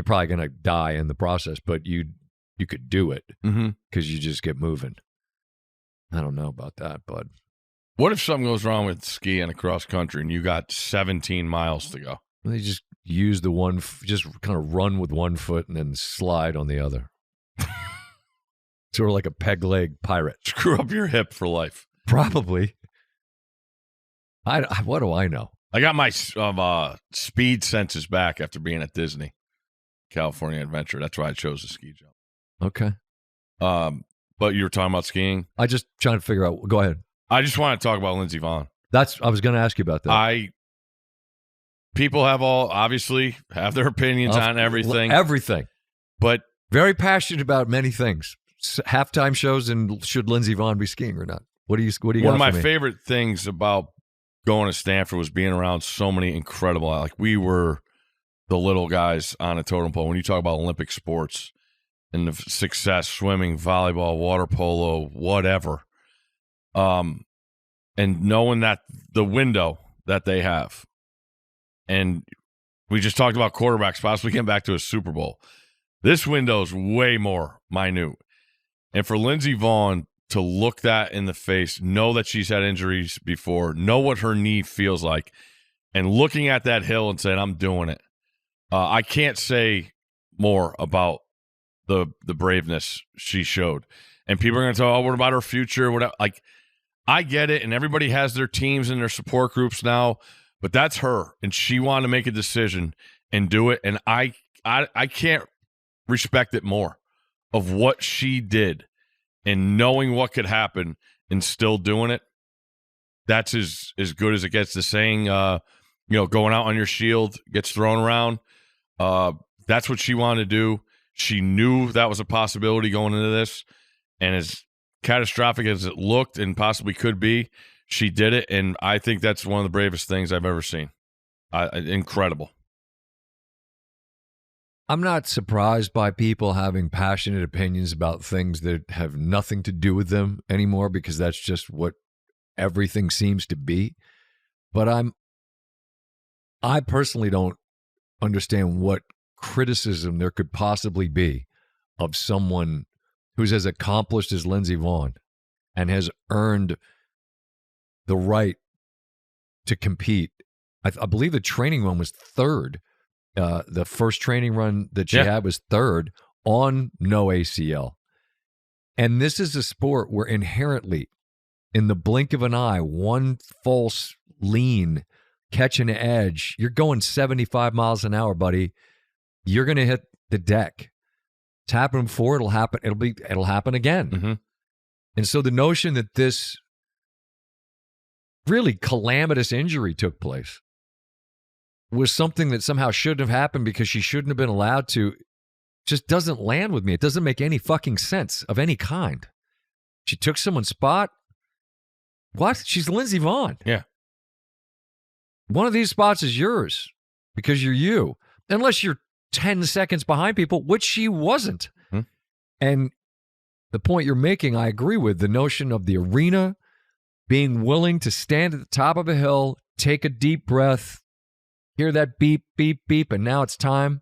probably going to die in the process, but you could do it because you just get moving. I don't know about that, bud. What if something goes wrong with ski and a cross country and you got 17 miles to go? They just use just kind of run with one foot and then slide on the other. Sort of like a peg leg pirate. Screw up your hip for life. Probably. What do I know? I got my speed senses back after being at Disney, California Adventure. That's why I chose the ski jump. Okay. But you were talking about skiing. I just trying to figure out. Go ahead. I just want to talk about Lindsey Vonn. I was going to ask you about that. People obviously have their opinions on everything. Everything. But very passionate about many things. Halftime shows and should Lindsey Vonn be skiing or not? What do you One of my favorite things about going to Stanford was being around so many incredible, like we were the little guys on a totem pole. When you talk about Olympic sports and the success, swimming, volleyball, water polo, whatever, and knowing that the window that they have, and we just talked about quarterbacks possibly getting back to a Super Bowl. This window is way more minute. And for Lindsey Vonn to look that in the face, know that she's had injuries before, know what her knee feels like, and looking at that hill and saying, I'm doing it. I can't say more about the braveness she showed. And people are going to talk, oh, what about her future? Whatever. Like, I get it, and everybody has their teams and their support groups now, but that's her, and she wanted to make a decision and do it, and I can't respect it more of what she did and knowing what could happen and still doing it. That's as good as it gets. The saying, going out on your shield gets thrown around. That's what she wanted to do. She knew that was a possibility going into this, and as catastrophic as it looked and possibly could be, she did it, and I think that's one of the bravest things I've ever seen. Incredible. I'm not surprised by people having passionate opinions about things that have nothing to do with them anymore, because that's just what everything seems to be. But I personally don't understand what criticism there could possibly be of someone who's as accomplished as Lindsey Vonn and has earned the right to compete. I believe the training run was third. The first training run that she had was third on no ACL. And this is a sport where inherently, in the blink of an eye, one false lean, catch an edge, you're going 75 miles an hour, buddy. You're going to hit the deck. It's happened before. It'll happen. It'll happen again. Mm-hmm. And so the notion that this really calamitous injury took place was something that somehow shouldn't have happened because she shouldn't have been allowed to, just doesn't land with me. It doesn't make any fucking sense of any kind. She took someone's spot. What? She's Lindsey Vonn. Yeah. One of these spots is yours because you're you. Unless you're 10 seconds behind people, which she wasn't. Hmm. And the point you're making, I agree with. The notion of the arena being willing to stand at the top of a hill, take a deep breath, hear that beep, beep, beep, and now it's time.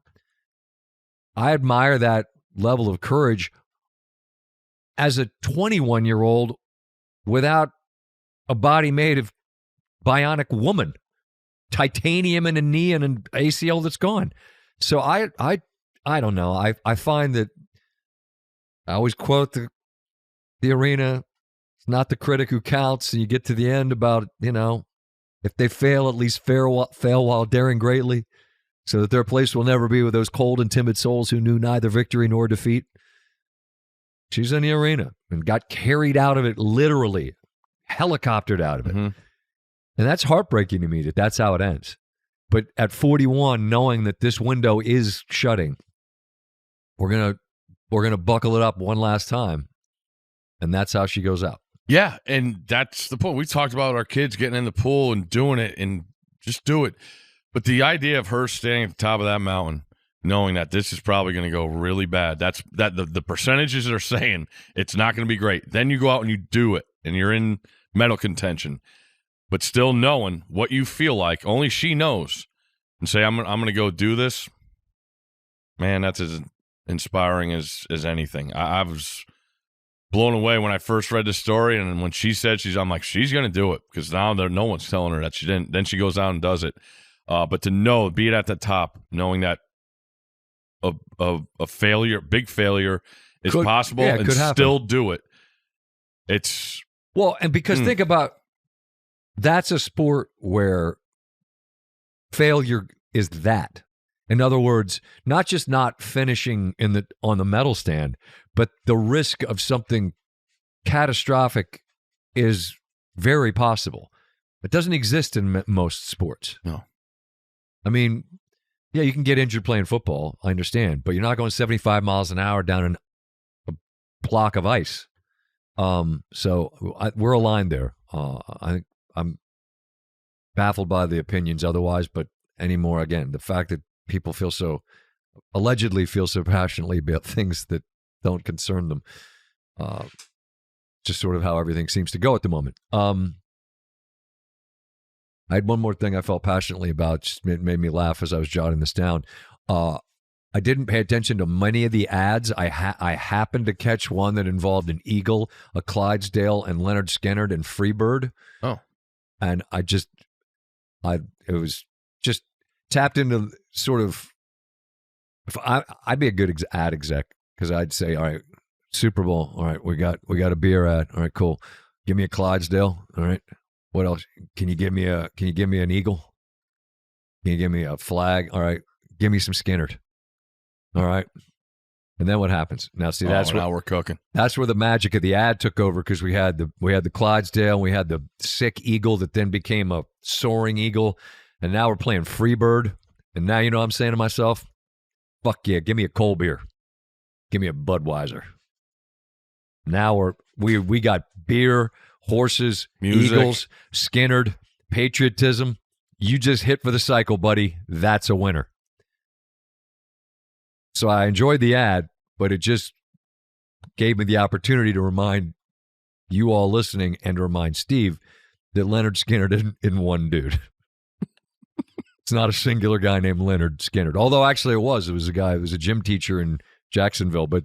I admire that level of courage as a 21-year-old without a body made of bionic woman, titanium in a knee and an ACL that's gone. So I don't know. I find that I always quote the arena. It's not the critic who counts. And you get to the end about, if they fail, at least fail while daring greatly, so that their place will never be with those cold and timid souls who knew neither victory nor defeat. She's in the arena and got carried out of it, literally, helicoptered out of it. Mm-hmm. And that's heartbreaking to me that that's how it ends. But at 41, knowing that this window is shutting, we're gonna buckle it up one last time, and that's how she goes out. Yeah, and that's the point. We talked about our kids getting in the pool and doing it, and just do it. But the idea of her standing at the top of that mountain, knowing that this is probably going to go really bad, the percentages are saying it's not going to be great. Then you go out and you do it, and you're in medal contention. But still knowing what you feel like, only she knows, and say, I'm going to go do this, man, that's as inspiring as anything. I was blown away when I first read the story, and when she said I'm like, she's going to do it, because now no one's telling her that she didn't. Then she goes out and does it. But to be it at the top, knowing that a failure, big failure, is possible, and still do it. It's Well, and because think about, that's a sport where failure is that. In other words, not just not finishing on the medal stand, but the risk of something catastrophic is very possible. It doesn't exist in most sports. No. I mean, yeah, you can get injured playing football, I understand, but you're not going 75 miles an hour down a block of ice. So we're aligned there. I'm baffled by the opinions otherwise, but anymore, again, the fact that people allegedly feel so passionately about things that don't concern them, just sort of how everything seems to go at the moment. I had one more thing I felt passionately about. Just made me laugh as I was jotting this down. I didn't pay attention to many of the ads. I happened to catch one that involved an Eagle, a Clydesdale, and Leonard Skinner and Freebird. Oh, and it was just tapped into sort of. If I'd be a good ad exec, because I'd say, all right, Super Bowl. All right, we got a beer ad. All right, cool. Give me a Clydesdale. All right. What else? Can you give me an Eagle? Can you give me a flag? All right. Give me some Skinnerd. All right. And then what happens? Now see, now we're cooking. That's where the magic of the ad took over, because we had the Clydesdale, and we had the sick Eagle that then became a soaring Eagle, and now we're playing Freebird. And now you know what I'm saying to myself? Fuck yeah, give me a cold beer. Give me a Budweiser. Now we got beer, horses, music, Eagles, Skinnerd, patriotism. You just hit for the cycle, buddy. That's a winner. So I enjoyed the ad, but it just gave me the opportunity to remind you all listening and to remind Steve that Leonard Skinner isn't one dude. It's not a singular guy named Leonard Skinner. Although actually it was a guy, it was a gym teacher in Jacksonville, but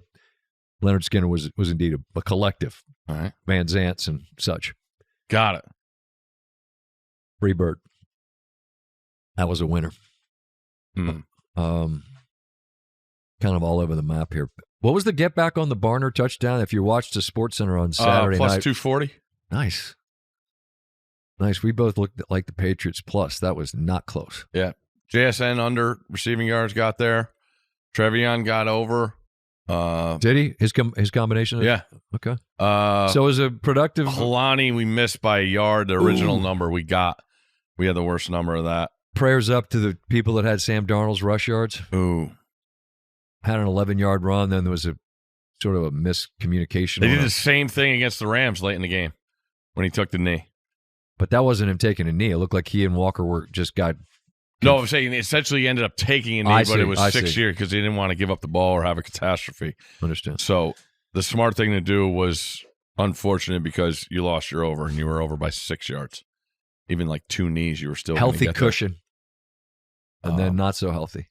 Leonard Skinner was indeed a collective. All right. Van Zants and such. Got it. Freebird. That was a winner. Hmm. Kind of all over the map here. What was the get back on the Barner touchdown? If you watched the Sports Center on Saturday plus night. 240. Nice. We both looked like the Patriots plus. That was not close. Yeah. JSN under receiving yards got there. Trevion got over. Did he? His combination? Yeah. Okay. So it was a productive. Kalani, we missed by a yard. The original number we got. We had the worst number of that. Prayers up to the people that had Sam Darnold's rush yards. Ooh. Had an 11-yard run. Then there was a sort of a miscommunication. They did the same thing against the Rams late in the game when he took the knee. But that wasn't him taking a knee. It looked like he and Walker just got. No, I'm saying essentially he ended up taking a knee, but it was 6 years because he didn't want to give up the ball or have a catastrophe. Understand. So the smart thing to do was unfortunate because you lost your over and you were over by 6 yards. Even like 2 knees, you were still healthy cushion. And then not so healthy.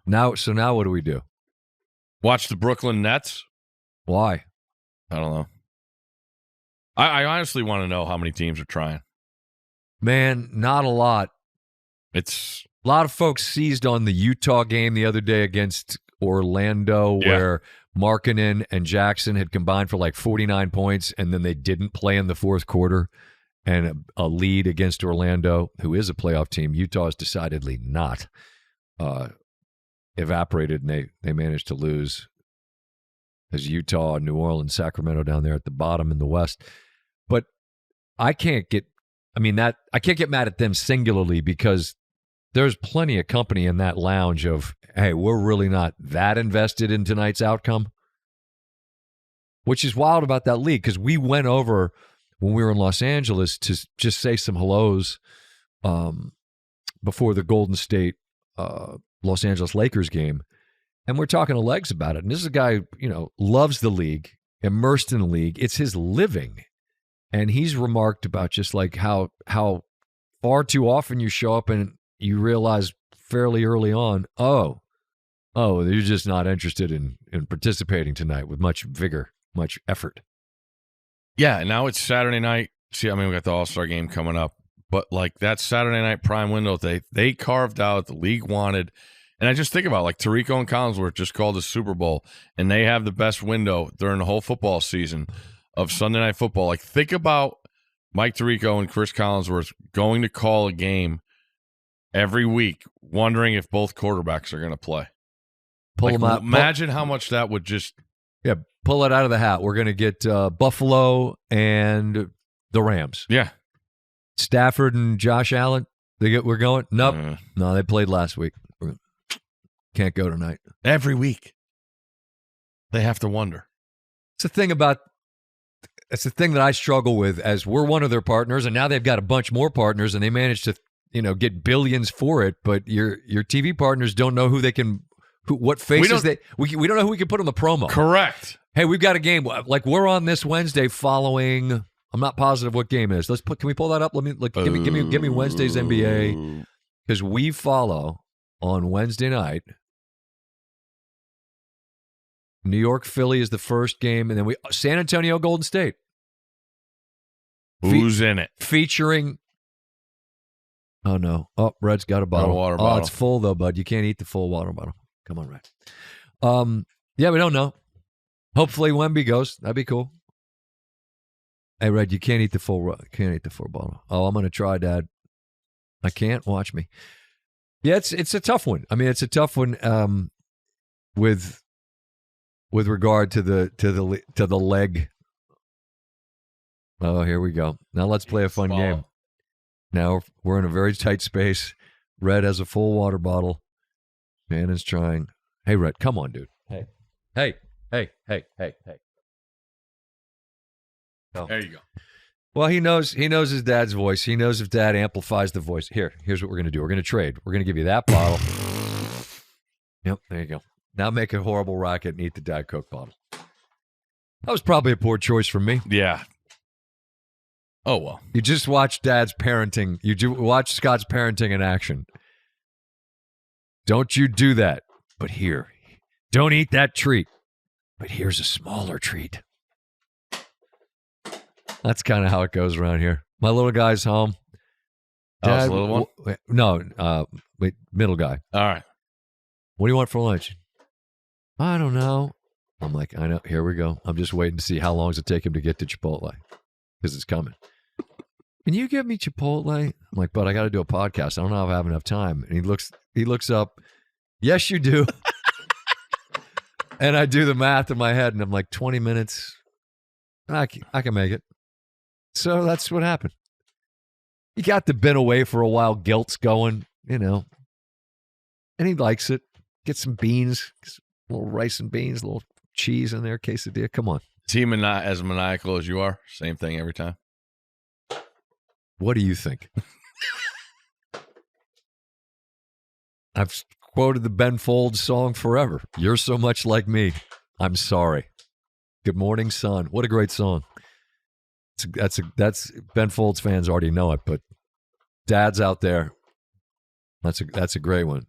Now what do we do? Watch the Brooklyn Nets? Why? I don't know. I honestly want to know how many teams are trying. Man, not a lot. It's a lot of folks seized on the Utah game the other day against Orlando, where Markkanen and Jackson had combined for like 49 points, and then they didn't play in the fourth quarter, and a lead against Orlando, who is a playoff team. Utah is decidedly not. Evaporated, and they managed to lose. As Utah, New Orleans, Sacramento down there at the bottom in the West. But I can't get mad at them singularly, because there's plenty of company in that lounge of, hey, we're really not that invested in tonight's outcome. Which is wild about that league, because we went over when we were in Los Angeles to just say some hellos before the Golden State Los Angeles Lakers game. And we're talking to Legs about it. And this is a guy, loves the league, immersed in the league. It's his living. And he's remarked about just like how far too often you show up and you realize fairly early on, oh, you're just not interested in participating tonight with much vigor, much effort. Yeah, now it's Saturday night. See, we got the All-Star game coming up. But like that Saturday night prime window, they carved out, the league wanted. And I just think about like Tirico and Collinsworth just called the Super Bowl, and they have the best window during the whole football season of Sunday Night Football. Like, think about Mike Tirico and Chris Collinsworth going to call a game every week, wondering if both quarterbacks are going to play. Pull them out. Imagine how much that would just... Yeah, pull it out of the hat. We're going to get Buffalo and the Rams. Yeah. Stafford and Josh Allen, we're going? Nope. No, they played last week. Can't go tonight. Every week. They have to wonder. It's the thing that I struggle with, as we're one of their partners, and now they've got a bunch more partners, and they managed to, get billions for it, but your TV partners don't know who they can... what faces we don't know who we can put on the promo. Correct. Hey, we've got a game. Like, we're on this Wednesday following. I'm not positive what game it is. Can we pull that up? Give me Wednesday's NBA, because we follow on Wednesday night. New York Philly is the first game, and then San Antonio Golden State. Who's in it? Featuring. Oh no! Oh, Red's got a bottle. Water bottle. It's full though, bud. You can't eat the full water bottle. Come on, Red. Yeah, we don't know. Hopefully Wemby goes. That'd be cool. Hey, Red, you can't eat the full bottle. Oh, I'm gonna try, Dad. I can't. Watch me. Yeah, it's a tough one. I mean, it's a tough one. With regard to the leg. Oh, here we go. Now let's play a fun game. Now we're in a very tight space. Red has a full water bottle. Shannon's trying. Hey, Red, come on, dude. Hey. Oh. There you go. Well, he knows his dad's voice. He knows if Dad amplifies the voice. Here's what we're going to do. We're going to trade. We're going to give you that bottle. Yep, there you go. Now make a horrible racket and eat the Dad Coke bottle. That was probably a poor choice from me. Yeah. Oh, well. You just watched Dad's parenting. Watch Scott's parenting in action. Don't you do that. But here, don't eat that treat. But here's a smaller treat. That's kind of how it goes around here. My little guy's home. Dad, little one? No, middle guy. All right. What do you want for lunch? I don't know. I'm like, I know. Here we go. I'm just waiting to see how long does it take him to get to Chipotle, because it's coming. Can you give me Chipotle? I'm like, but I got to do a podcast. I don't know if I have enough time. And he looks up. Yes, you do. And I do the math in my head, and I'm like, 20 minutes. I can make it. So that's what happened. He got the bin away for a while. Guilt's going, and he likes it. Get some beans, a little rice and beans, a little cheese in there, quesadilla. Come on. Is he as maniacal as you are? Same thing every time? What do you think? I've quoted the Ben Folds song forever. You're so much like me. I'm sorry. Good morning, son. What a great song. That's Ben Folds fans already know it, but dads out there, that's a great one.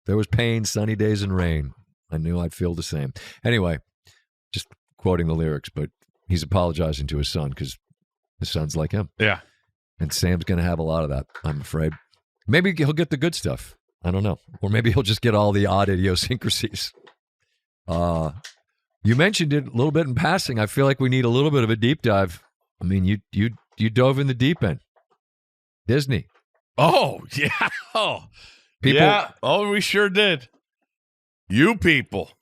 There was pain, sunny days, and rain. I knew I'd feel the same. Anyway, just quoting the lyrics, but he's apologizing to his son because his son's like him. Yeah. And Sam's going to have a lot of that, I'm afraid. Maybe he'll get the good stuff. I don't know. Or maybe he'll just get all the odd idiosyncrasies. You mentioned it a little bit in passing. I feel like we need a little bit of a deep dive. I mean, you dove in the deep end. Disney. Oh, yeah. Oh, people. Yeah. Oh, we sure did. You people.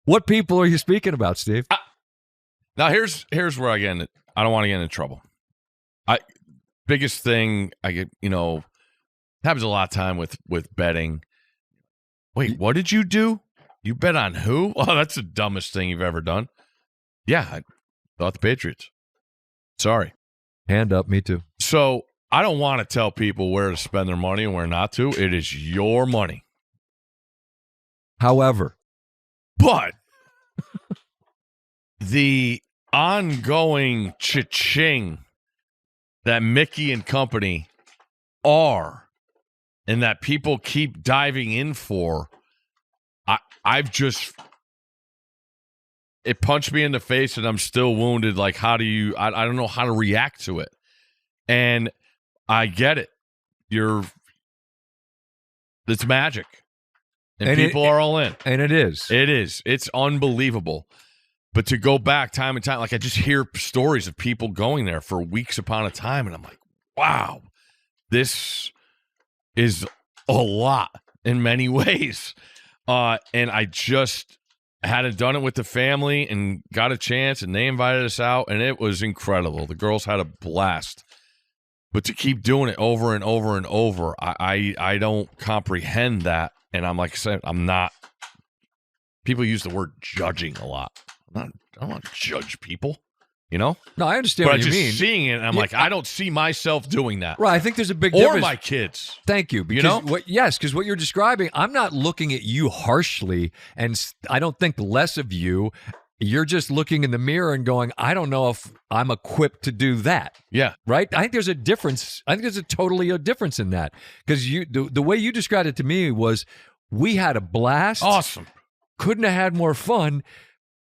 What people are you speaking about, Steve? Now, here's where I get in. I don't want to get into trouble. Biggest thing I get, happens a lot of time with betting. Wait, what did you do? You bet on who? Oh, that's the dumbest thing you've ever done. Yeah, I thought the Patriots. Sorry. Hand up, me too. So I don't want to tell people where to spend their money and where not to. It is your money. However. But the ongoing cha-ching that Mickey and company are and that people keep diving in for, it punched me in the face and I'm still wounded. Like, I don't know how to react to it. And I get it. You're It's magic. And people are all in. And it is. It is. It's unbelievable. But to go back time and time, like I just hear stories of people going there for weeks upon a time, and I'm like, wow, this is a lot in many ways. And I just hadn't done it with the family and got a chance, and they invited us out, and it was incredible. The girls had a blast. But to keep doing it over and over and over, I don't comprehend that. And I'm like I said, I'm not. People use the word judging a lot. I don't want to judge people, you know? No, I understand what you mean. Just seeing it, and I'm like, I don't see myself doing that. Right, I think there's a big difference. Or my kids. Thank you. Because because what you're describing, I'm not looking at you harshly, and I don't think less of you. You're just looking in the mirror and going, I don't know if I'm equipped to do that. Yeah. Right? I think there's a difference. I think there's totally a difference in that. Because the way you described it to me was we had a blast. Awesome. Couldn't have had more fun.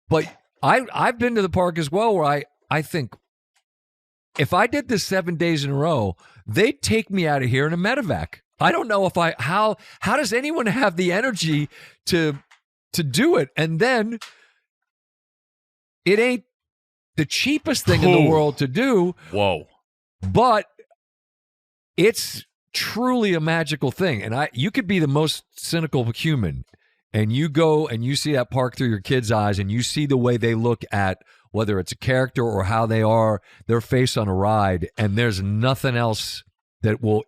But I've been to the park as well where I think if I did this 7 days in a row, they'd take me out of here in a medevac. I don't know if how does anyone have the energy to do it? And then it ain't the cheapest thing in the world to do. Whoa. But it's truly a magical thing. And you could be the most cynical human, and you go and you see that park through your kids' eyes, and you see the way they look at whether it's a character or how they are, their face on a ride, and there's nothing else that will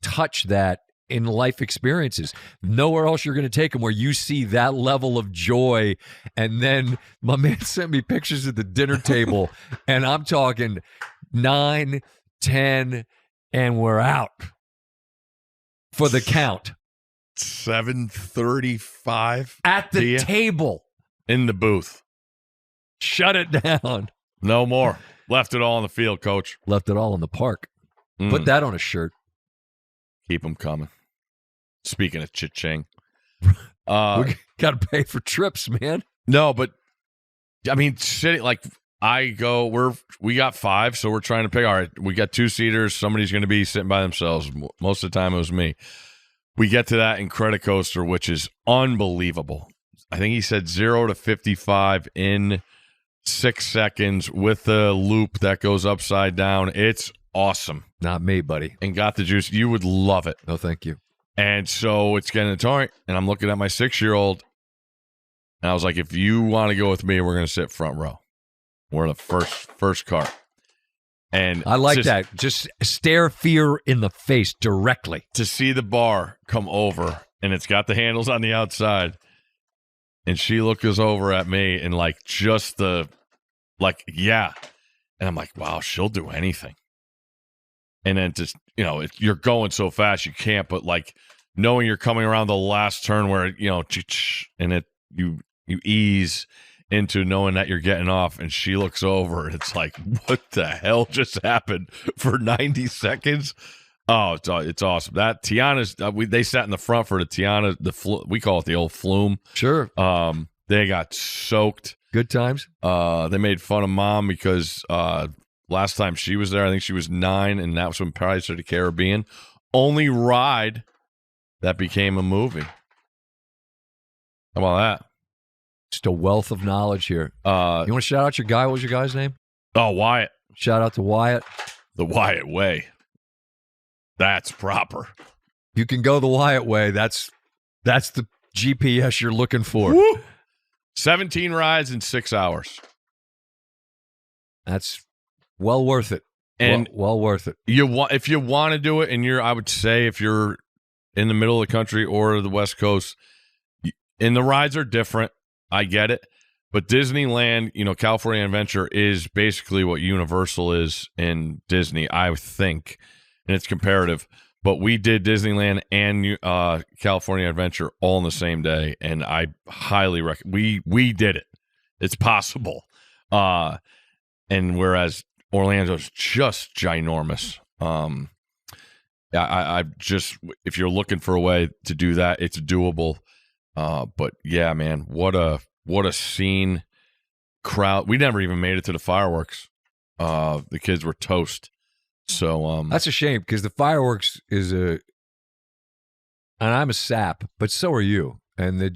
touch that in life experiences. Nowhere else you're going to take them where you see that level of joy. And then my man sent me pictures at the dinner table, and I'm talking 9, 10, and we're out for the count. 7:35 at the table in the booth. Shut it down. No more. Left it all on the field, coach. Left it all in the park. Put that on a shirt. Keep them coming. Speaking of cha-ching. We got to pay for trips, man. No, but, I mean, sitting, like, we got 5, so we're trying to pick. All right, we got 2-seaters. Somebody's going to be sitting by themselves. Most of the time it was me. We get to that Incredicoaster, which is unbelievable. I think he said 0 to 55 in 6 seconds with the loop that goes upside down. It's awesome. Not me, buddy. And got the juice. You would love it. No, thank you. And so it's getting all right. And I'm looking at my 6-year-old, and I was like, if you want to go with me, we're going to sit front row. We're in the first cart. And I like that. Just stare fear in the face directly. To see the bar come over, and it's got the handles on the outside, and she looks over at me and yeah. And I'm like, wow, she'll do anything. And then just, you're going so fast you can't, but like knowing you're coming around the last turn where, and you ease into knowing that you're getting off, and she looks over and it's like, what the hell just happened for 90 seconds? Oh, it's awesome. That Tiana's, they sat in the front for the Tiana, we call it the old flume. Sure. They got soaked. Good times. They made fun of Mom because last time she was there, I think she was 9, and that was when Pirates of the Caribbean. Only ride that became a movie. How about that? Just a wealth of knowledge here. You want to shout out your guy? What was your guy's name? Oh, Wyatt. Shout out to Wyatt. The Wyatt way. That's proper. You can go the Wyatt way. That's the GPS you're looking for. Woo! 17 rides in 6 hours. That's well worth it. And well worth it. If you want to do it, and I would say if you're in the middle of the country or the West Coast, and the rides are different. I get it. But Disneyland, California Adventure is basically what Universal is in Disney, I think. And it's comparative. But we did Disneyland and California Adventure all in the same day. And I highly recommend. We did it. It's possible. And whereas Orlando's just ginormous. I just, if you're looking for a way to do that, it's doable. But yeah, man, what a scene, crowd. We never even made it to the fireworks. The kids were toast. So that's a shame because the fireworks is and I'm a sap, but so are you. And the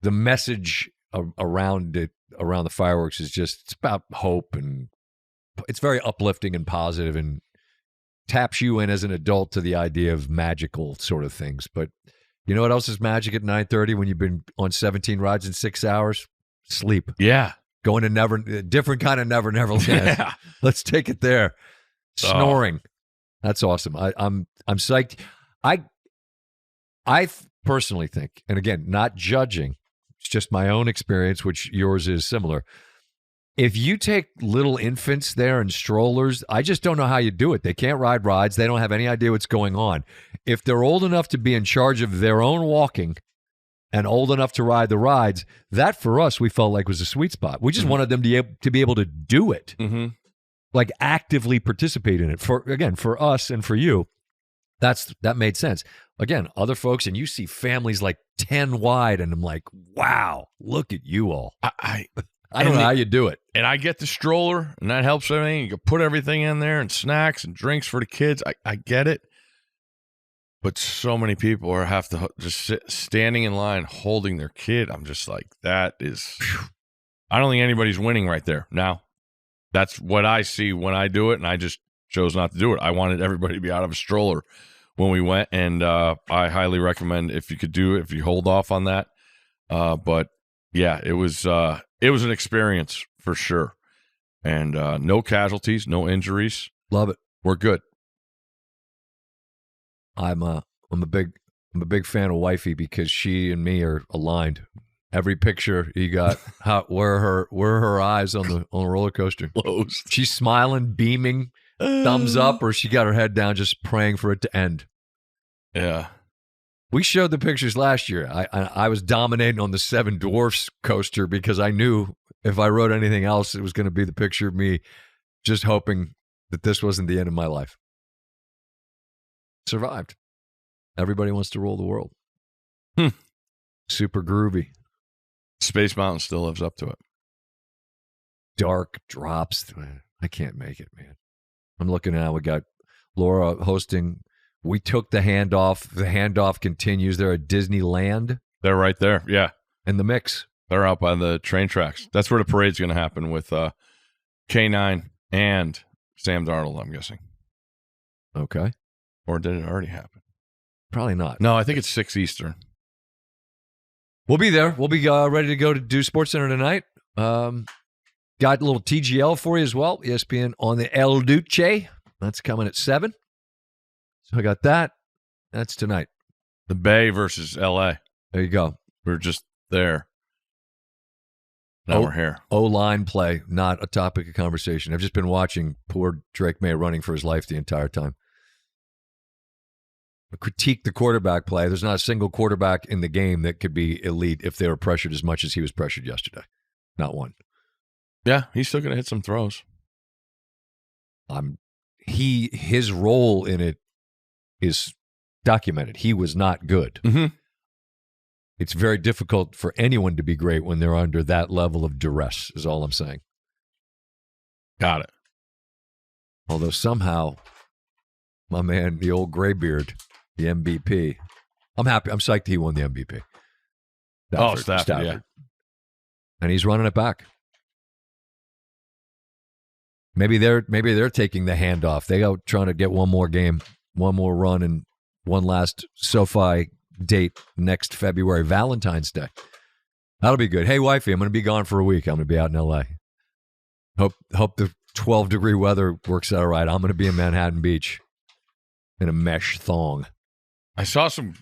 message around it, around the fireworks is it's about hope, and it's very uplifting and positive and taps you in as an adult to the idea of magical sort of things. But you know what else is magic at 9:30 when you've been on 17 rides in 6 hours? Sleep. Yeah. Going to different kind of Neverland. Yeah. Let's take it there. Snoring. That's awesome. I'm psyched. I personally think, and again, not judging, it's just my own experience, which yours is similar. If you take little infants there and strollers, I just don't know how you do it. They can't ride rides. They don't have any idea what's going on. If they're old enough to be in charge of their own walking and old enough to ride the rides, that for us, we felt like was a sweet spot. We just wanted them to be able to do it, like actively participate in it. For us and for you, that made sense. Again, other folks, and you see families like 10 wide, and I'm like, wow, look at you all. I don't know how you do it. And I get the stroller, and that helps everything. You can put everything in there, and snacks and drinks for the kids. I get it. But so many people have to just sit standing in line holding their kid. I'm just like, that is, I don't think anybody's winning right there. Now, that's what I see when I do it, and I just chose not to do it. I wanted everybody to be out of a stroller when we went, and I highly recommend if you could do it, if you hold off on that. But yeah, it was an experience for sure, and no casualties, no injuries. Love it. We're good. I'm a big fan of Wifey because she and me are aligned. Every picture you got, where are her eyes on the roller coaster? Closed. She's smiling, beaming, thumbs up, or she got her head down, just praying for it to end. Yeah. We showed the pictures last year. I was dominating on the Seven Dwarfs coaster because I knew if I wrote anything else, it was going to be the picture of me just hoping that this wasn't the end of my life. Survived. Everybody wants to rule the world. Super groovy. Space Mountain still lives up to it. Dark drops. I can't make it, man. I'm looking now. We got Laura hosting. We took the handoff. The handoff continues. They're at Disneyland. They're right there. Yeah. In the mix. They're out by the train tracks. That's where the parade's going to happen with K9 and Sam Darnold, I'm guessing. Okay. Or did it already happen? Probably not. No, I think it's 6 Eastern. We'll be there. We'll be ready to go to do SportsCenter tonight. Got a little TGL for you as well. ESPN on the El Duce. That's coming at 7. So I got that. That's tonight. The Bay versus L.A. There you go. We were just there. Now we're here. O-line play, not a topic of conversation. I've just been watching poor Drake May running for his life the entire time. Critique the quarterback play. There's not a single quarterback in the game that could be elite if they were pressured as much as he was pressured yesterday. Not one. Yeah, he's still going to hit some throws. His role in it is documented. He was not good. Mm-hmm. It's very difficult for anyone to be great when they're under that level of duress, is all I'm saying. Got it. Although somehow, my man, the old graybeard, the MVP, I'm happy. I'm psyched he won the MVP. Stafford. Yeah. And he's running it back. Maybe they're taking the handoff. They go trying to get one more game, one more run, and one last SoFi date next February, Valentine's Day. That'll be good. Hey, wifey, I'm going to be gone for a week. I'm going to be out in L.A. Hope the 12-degree weather works out all right. I'm going to be in Manhattan Beach in a mesh thong. I saw some...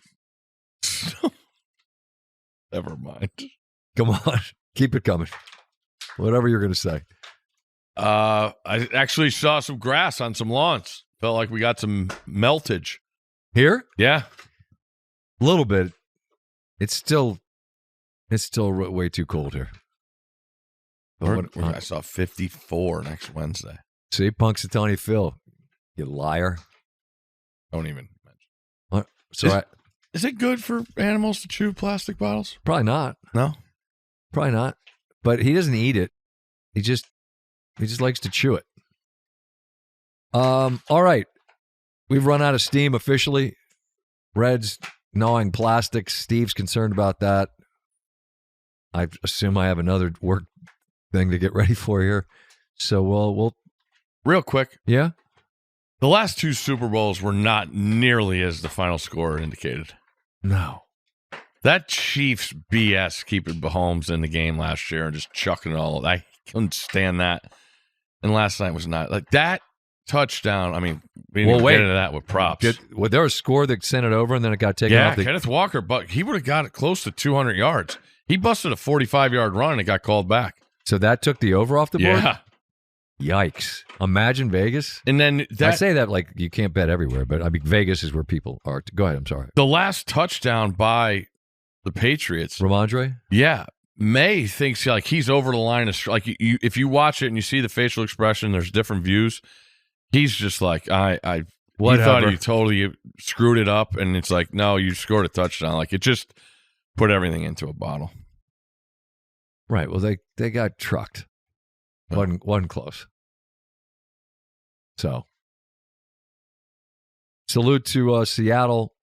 Never mind. Come on. Keep it coming. Whatever you're going to say. I actually saw some grass on some lawns. Felt like we got some meltage. Here? Yeah. A little bit. It's still way too cold here. I saw 54 next Wednesday. See, Punxsutawney Phil, you liar. Don't even mention. What? So is it good for animals to chew plastic bottles? Probably not. No? Probably not. But he doesn't eat it. He just likes to chew it. All right. We've run out of steam officially. Reds gnawing plastic. Steve's concerned about that. I assume I have another work thing to get ready for here. So we'll real quick. Yeah? The last 2 Super Bowls were not nearly as the final score indicated. No. That Chiefs BS keeping Mahomes in the game last year and just chucking it all. I couldn't stand that. And last night was not like that touchdown. I mean, we didn't get into that with props. Was there a score that sent it over and then it got taken off? Yeah, Kenneth Walker, but he would have got it close to 200 yards. He busted a 45-yard run and it got called back. So that took the over off the board? Yeah. Yikes. Imagine Vegas. And then I say that like you can't bet everywhere, but I mean, Vegas is where people are. Go ahead. I'm sorry. The last touchdown by the Patriots. Ramondre? Yeah. May thinks like he's over the line. Like if you watch it and you see the facial expression, there's different views. He's just like, he thought he totally screwed it up. And it's like, no, you scored a touchdown. Like it just put everything into a bottle. Right. Well, they got trucked. Wasn't close. So, salute to Seattle.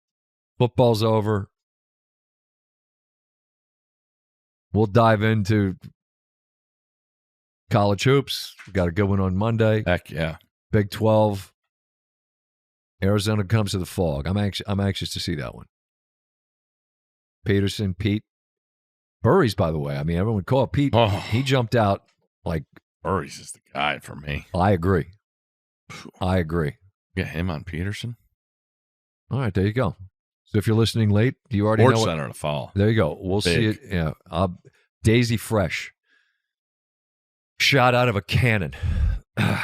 Football's over. We'll dive into college hoops. We got a good one on Monday. Heck yeah. Big 12. Arizona comes to the Fog. I'm anxious to see that one. Peterson, Pete. Burries, by the way. I mean, everyone called Pete. Oh. He jumped out like. Burries is the guy for me. I agree. Get him on Peterson. All right, there you go. So if you're listening late, you already know. Sports Center to fall. There you go. We'll see it. Yeah, Daisy Fresh, shot out of a cannon. And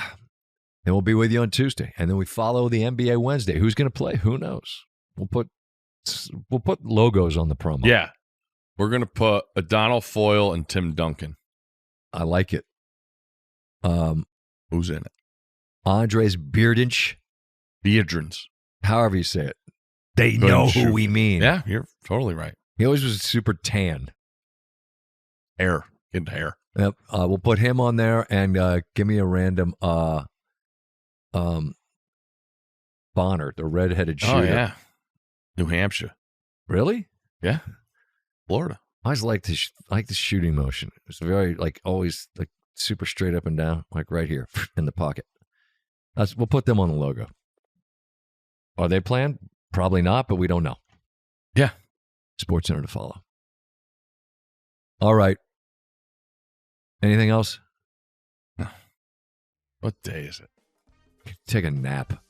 we'll be with you on Tuesday, and then we follow the NBA Wednesday. Who's going to play? Who knows? We'll put logos on the promo. Yeah, we're going to put Adonal Foyle and Tim Duncan. I like it. Who's in it? Andres Beardinch. Beardrins. However you say it. They know who we mean. Yeah, you're totally right. He always was super tan. Hair. Good hair. Yep. We'll put him on there and give me a random Bonner, the redheaded shooter. Oh, yeah. New Hampshire. Really? Yeah. Florida. I always like the shooting motion. It's very always super straight up and down, like right here in the pocket. We'll put them on the logo. Are they planned? Probably not, but we don't know. Yeah. Sports Center to follow. All right. Anything else? No. What day is it? Take a nap.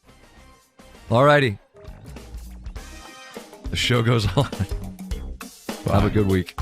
All righty. The show goes on. Bye. Have a good week.